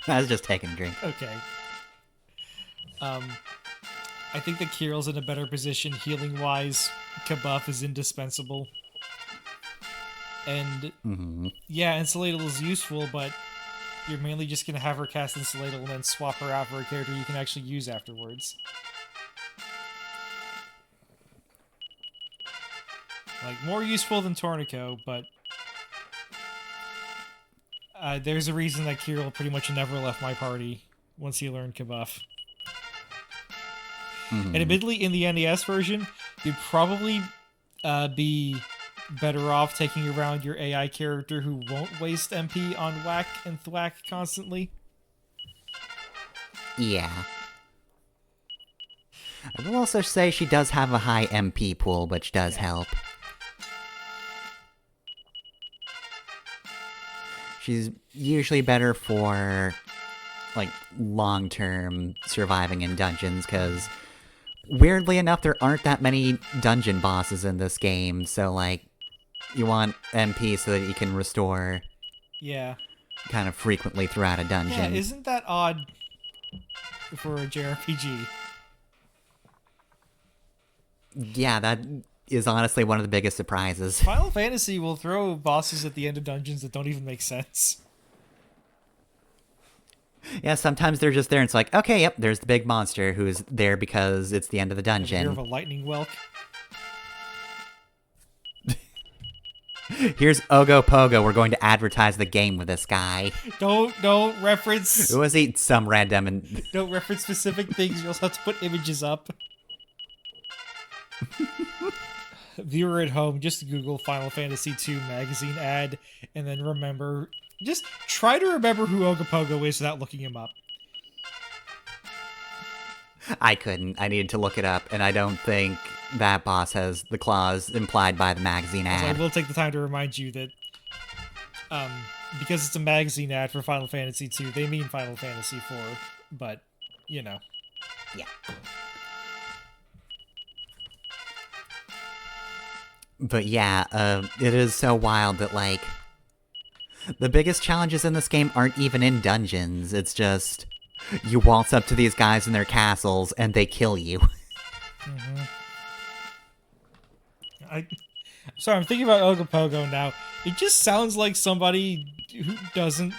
I was just taking a drink. Okay. I think that Kirill's in a better position healing-wise. Kabuff is indispensable. And, yeah, Insulatal is useful, but you're mainly just going to have her cast Insulatal and then swap her out for a character you can actually use afterwards. Like, more useful than Tornico, but there's a reason that Kirill pretty much never left my party once he learned Kabuff. And admittedly, in the NES version, you'd probably be better off taking around your AI character who won't waste MP on whack and thwack constantly. Yeah. I will also say she does have a high MP pool, which does help. She's usually better for, like, long-term surviving in dungeons, because, weirdly enough, there aren't that many dungeon bosses in this game, so, like, you want MP so that you can restore kind of frequently throughout a dungeon. Yeah, isn't that odd for a JRPG? Yeah, that is honestly one of the biggest surprises. Final Fantasy will throw bosses at the end of dungeons that don't even make sense. Yeah, sometimes they're just there and it's like, okay, yep, there's the big monster who's there because it's the end of the dungeon. Hear of a lightning whelk? Here's Ogo Pogo, we're going to advertise the game with this guy. Don't reference... Who was he? Some random and... Don't reference specific things, you also have to put images up. Viewer at home, just Google Final Fantasy II magazine ad, and then remember... Just try to remember who Ogopogo is without looking him up. I couldn't. I needed to look it up, and I don't think that boss has the clause implied by the magazine ad. So I will take the time to remind you that, because it's a magazine ad for Final Fantasy II, they mean Final Fantasy IV, but, you know. Yeah. But yeah, it is so wild that, like, the biggest challenges in this game aren't even in dungeons. It's just, you waltz up to these guys in their castles, and they kill you. Sorry, I'm thinking about Ogopogo now. It just sounds like somebody who doesn't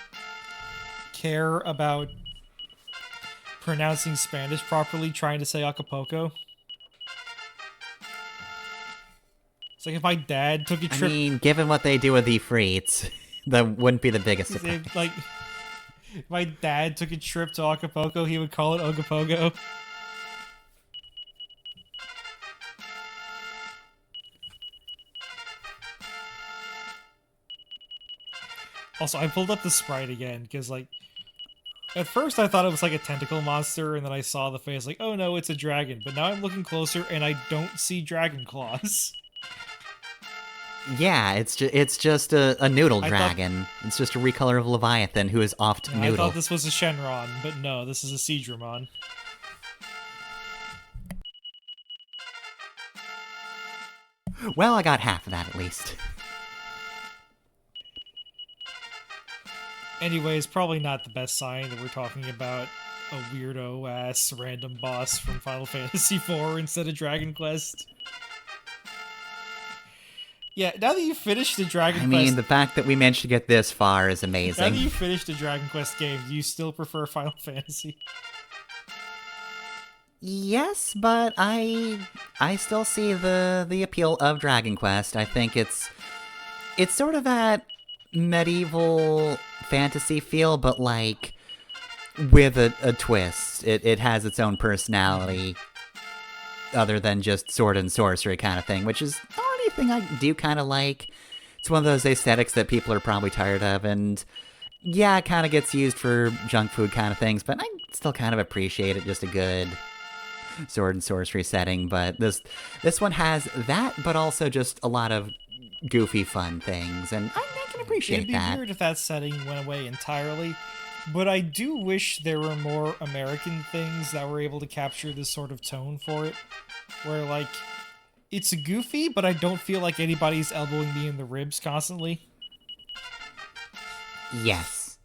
care about pronouncing Spanish properly trying to say Acapulco. It's like if my dad took a trip... I mean, given what they do with the Freets, that wouldn't be the biggest surprise. Like, if my dad took a trip to Acapulco, he would call it Ogopogo. Also, I pulled up the sprite again, because, like, at first I thought it was like a tentacle monster, and then I saw the face, like, oh no, it's a dragon. But now I'm looking closer, and I don't see dragon claws. Yeah, it's just a noodle dragon. It's just a recolor of Leviathan who is oft noodle. I thought this was a Shenron, but no, this is a Seadramon. Well, I got half of that at least. Anyways, probably not the best sign that we're talking about a weirdo ass random boss from Final Fantasy IV instead of Dragon Quest. Yeah, now that you've finished the Dragon I Quest, mean, the fact that we managed to get this far is now that amazing. you've finished the Dragon Quest game, do you still prefer Final Fantasy? Yes, but I still see the appeal of Dragon Quest. I think it's sort of that medieval fantasy feel, but like with a twist. It has its own personality, other than just sword and sorcery kind of thing, which is the only thing I do kind of like. It's one of those aesthetics that people are probably tired of, and yeah, it kind of gets used for junk food kind of things, but I still kind of appreciate it, just a good sword and sorcery setting. But this one has that, but also just a lot of goofy fun things, and I can appreciate It'd be that. weird if that setting went away entirely, but I do wish there were more American things that were able to capture this sort of tone for it, where like it's goofy, but I don't feel like anybody's elbowing me in the ribs constantly. Yes.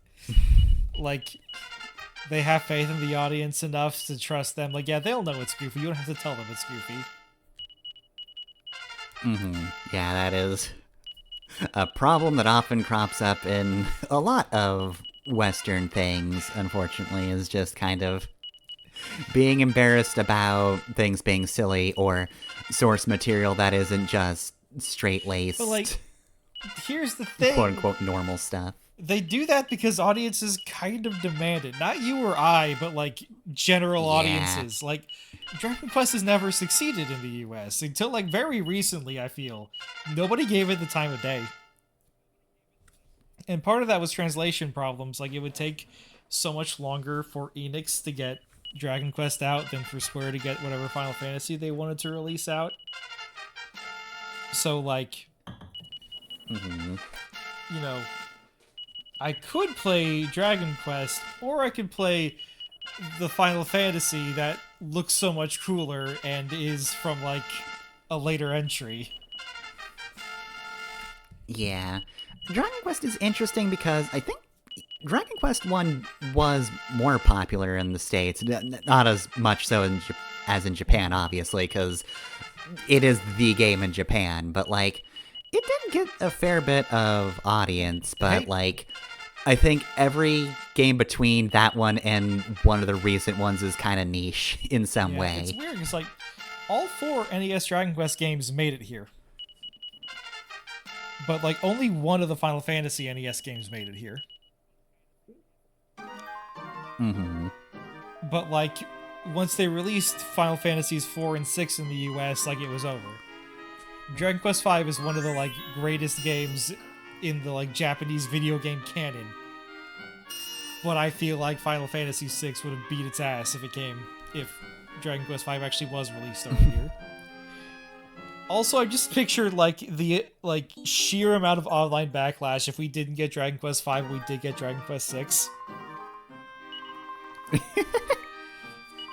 Like, they have faith in the audience enough to trust them. Like, yeah, they'll know it's goofy. You don't have to tell them it's goofy. Yeah, that is a problem that often crops up in a lot of Western things, unfortunately, is just kind of being embarrassed about things being silly or source material that isn't just straight-laced, But, like, here's the thing. quote-unquote normal stuff. They do that because audiences kind of demand it. Not you or I, but, like, general Yeah. audiences. Like, Dragon Quest has never succeeded in the US. Until, like, very recently, I feel. Nobody gave it the time of day. And part of that was translation problems. Like, it would take so much longer for Enix to get Dragon Quest out than for Square to get whatever Final Fantasy they wanted to release out. So, like, you know, I could play Dragon Quest, or I could play the Final Fantasy that looks so much cooler and is from, like, a later entry. Yeah. Dragon Quest is interesting because I think Dragon Quest 1 was more popular in the States. Not as much so as in Japan, obviously, because it is the game in Japan, but, like, it did get a fair bit of audience, but, Hey. like, I think every game between that one and one of the recent ones is kind of niche in some Yeah, way. it's weird, because, like, all 4 NES Dragon Quest games made it here. But, like, only one of the Final Fantasy NES games made it here. But, like, once they released Final Fantasies 4 and 6 in the US, like, it was over. Dragon Quest V is one of the, like, greatest games in the, like, Japanese video game canon. But I feel like Final Fantasy VI would have beat its ass if Dragon Quest V actually was released over here. Also, I just pictured, like, the, like, sheer amount of online backlash if we didn't get Dragon Quest V, we did get Dragon Quest VI.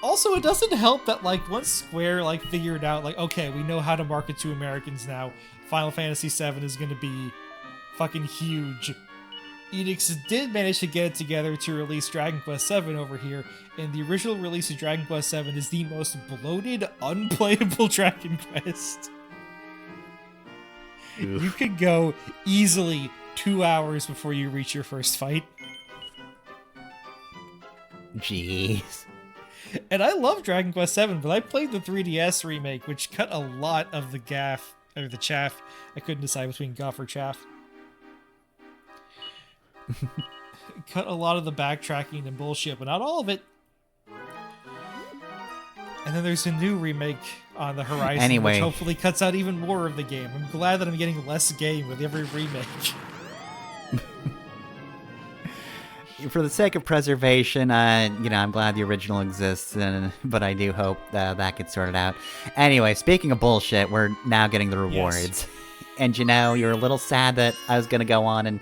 Also, it doesn't help that, like, once Square, like, figured out, like, okay, we know how to market to Americans now, Final Fantasy VII is gonna be fucking huge. Enix did manage to get it together to release Dragon Quest VII over here, and the original release of Dragon Quest VII is the most bloated, unplayable Dragon Quest. You could go easily 2 hours before you reach your first fight. Jeez. And I love Dragon Quest VII, but I played the 3DS remake, which cut a lot of the gaff, or the chaff. I couldn't decide between guff or chaff. Cut a lot of the backtracking and bullshit, but not all of it. And then there's a new remake on the horizon, Anyway. which hopefully cuts out even more of the game. I'm glad that I'm getting less game with every remake. For the sake of preservation, I'm glad the original exists, but I do hope that gets sorted out. Anyway, speaking of bullshit, we're now getting the rewards. Yes. And you're a little sad that I was going to go on and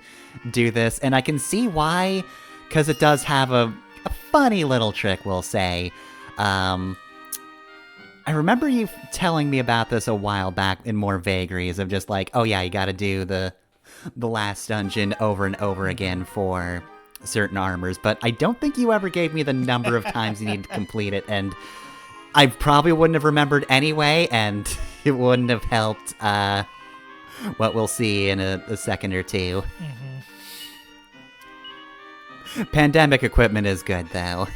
do this, and I can see why, because it does have a funny little trick, we'll say. I remember you telling me about this a while back in more vagaries of just like, oh yeah, you gotta do the last dungeon over and over again for certain armors, but I don't think you ever gave me the number of times you need to complete it, and I probably wouldn't have remembered anyway, and it wouldn't have helped what we'll see in a second or two. Pandemic equipment is good, though.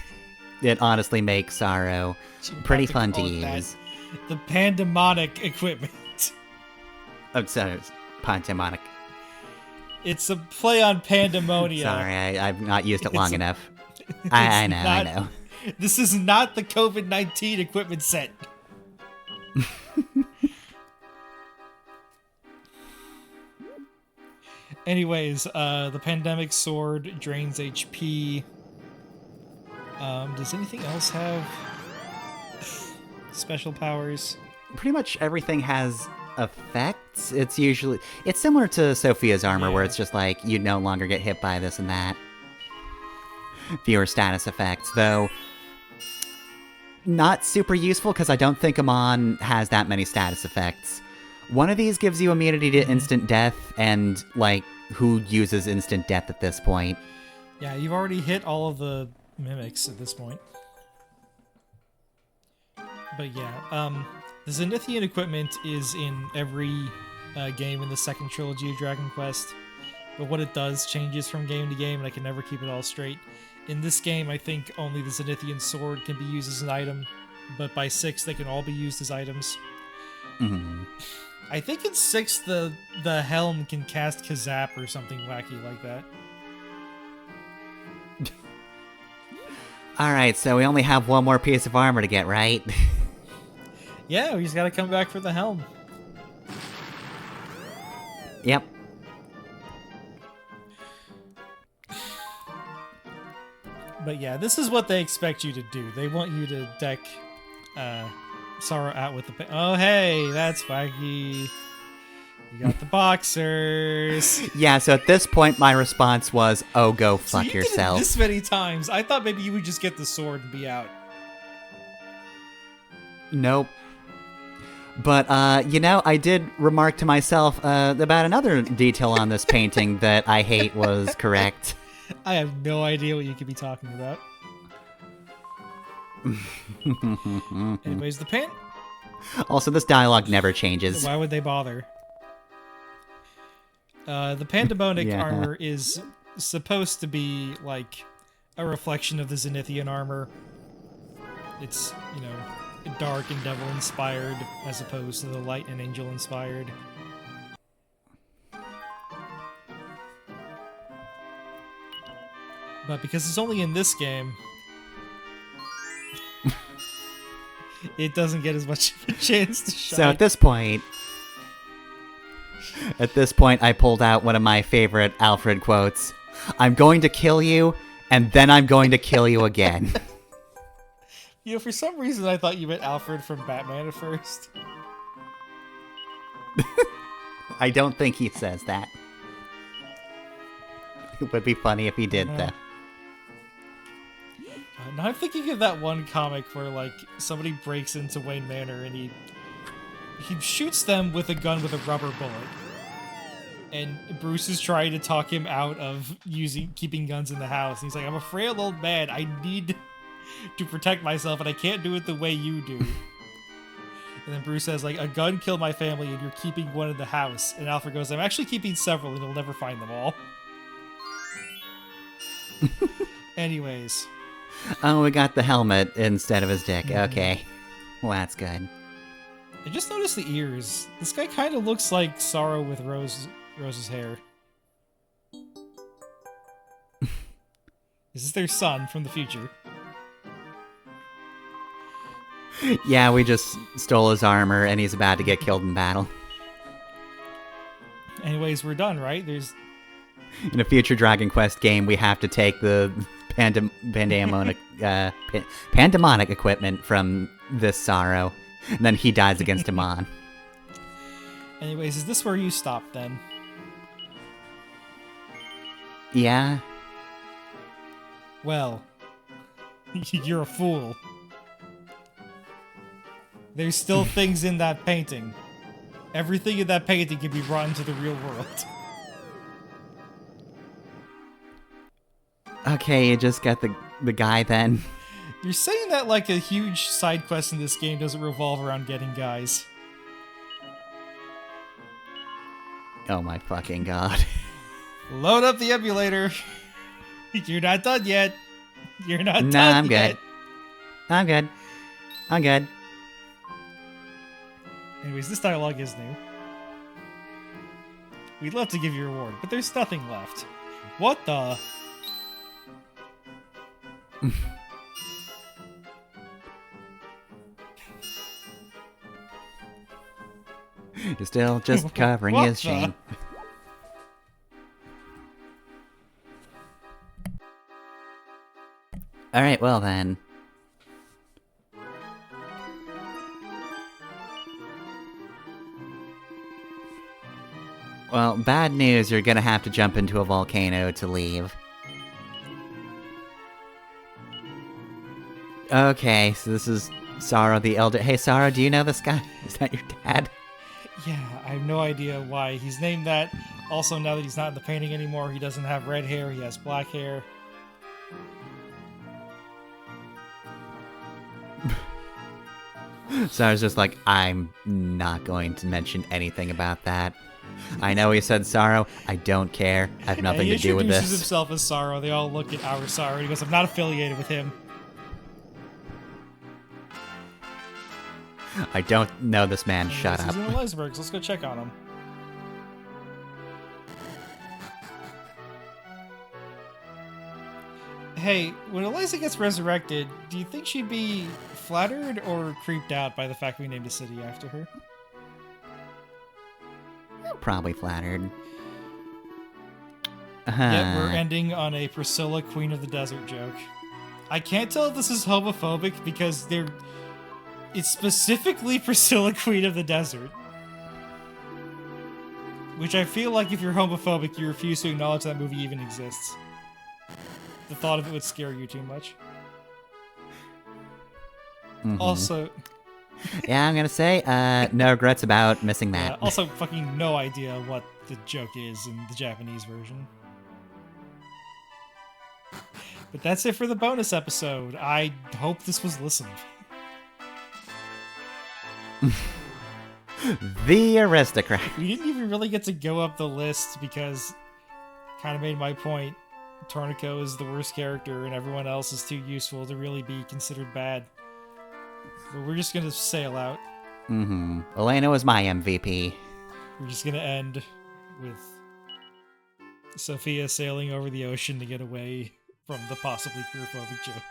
It honestly makes Sorrow pretty fun to use. The pandemonic equipment. Oh, sorry, pandemonic. It's a play on pandemonia. Sorry, I've not used it long enough. I know. This is not the COVID-19 equipment set. Anyways, the pandemic sword drains HP. Does anything else have special powers? Pretty much everything has effects. It's similar to Sophia's armor, where it's just like you no longer get hit by this and that. Fewer status effects, though not super useful because I don't think Amon has that many status effects. One of these gives you immunity to instant death, and like, who uses instant death at this point? Yeah, you've already hit all of the mimics at this point. But yeah, the Zenithian equipment is in every game in the second trilogy of Dragon Quest, but what it does changes from game to game, and I can never keep it all straight. In this game, I think only the Zenithian sword can be used as an item, but by 6 they can all be used as items. I think in 6 the helm can cast Kazap or something wacky like that. Alright, so we only have one more piece of armor to get, right? Yeah, we just gotta come back for the helm. Yep. But yeah, this is what they expect you to do. They want you to deck Sorrow out with the... Oh, hey, that's wacky. You got the boxers. Yeah, so at this point, my response was, oh, go fuck yourself. Did it this many times. I thought maybe you would just get the sword and be out. Nope. But, I did remark to myself about another detail on this painting that I hate was correct. I have no idea what you could be talking about. Anyways, the pan... Also, this dialogue never changes. Why would they bother? The pandemonic armor is supposed to be, like, a reflection of the Zenithian armor. It's, dark and devil-inspired, as opposed to the light and angel-inspired. But because it's only in this game, it doesn't get as much of a chance to shine. So at this point, I pulled out one of my favorite Alfred quotes. I'm going to kill you, and then I'm going to kill you again. For some reason I thought you meant Alfred from Batman at first. I don't think he says that. It would be funny if he did, though. Now I'm thinking of that one comic where, like, somebody breaks into Wayne Manor and he shoots them with a gun with a rubber bullet. And Bruce is trying to talk him out of keeping guns in the house. And he's like, I'm a frail old man. I need to protect myself, and I can't do it the way you do. And then Bruce says, like, a gun killed my family, and you're keeping one in the house. And Alfred goes, I'm actually keeping several, and you'll never find them all. Anyways. Oh, we got the helmet instead of his dick. Okay. Well, that's good. I just noticed the ears. This guy kind of looks like Sorrow with Rose's hair. This is their son from the future. Yeah, we just stole his armor, and he's about to get killed in battle. Anyways, we're done, right? In a future Dragon Quest game, we have to take the pandemonic equipment from this Sorrow, and then he dies against Amon. Anyways, is this where you stop, then? Yeah. Well, you're a fool. There's still things in that painting. Everything in that painting can be brought into the real world. Okay, you just got the guy then. You're saying that like a huge side quest in this game doesn't revolve around getting guys. Oh my fucking god. Load up the emulator. You're not done yet. You're not done Nah, I'm yet. good. I'm good. I'm good. Anyways, this dialogue is new. We'd love to give you a reward, but there's nothing left. What the? You're still just covering What his the? shame. Alright, well then. Well, bad news, you're gonna have to jump into a volcano to leave. Okay, so this is Sorrow the Elder. Hey, Sorrow, do you know this guy? Is that your dad? Yeah, I have no idea why he's named that. Also, now that he's not in the painting anymore, he doesn't have red hair, he has black hair. Sorrow's just like, I'm not going to mention anything about that. I know he said Sorrow. I don't care. I have nothing to do with He introduces this. himself as Sorrow. They all look at our Sorrow. He goes, I'm not affiliated with him. I don't know this man. Shut He's up. in the Leisbergs. Let's go check on him. Hey, when Eliza gets resurrected, do you think she'd be flattered or creeped out by the fact we named a city after her? Probably flattered. Yet we're ending on a Priscilla Queen of the Desert joke. I can't tell if this is homophobic because it's specifically Priscilla Queen of the Desert. Which I feel like if you're homophobic, you refuse to acknowledge that movie even exists. The thought of it would scare you too much. Mhm. Also, Yeah, I'm gonna say, no regrets about missing yeah, that. also fucking no idea what the joke is in the Japanese version. But that's it for the bonus episode. I hope this was listened. The Aristocrat. We didn't even really get to go up the list because kind of made my point. Tornico is the worst character and everyone else is too useful to really be considered bad. But we're just gonna sail out. Mm-hmm. Elena was my MVP. We're just gonna end with Sophia sailing over the ocean to get away from the possibly queerphobic joke.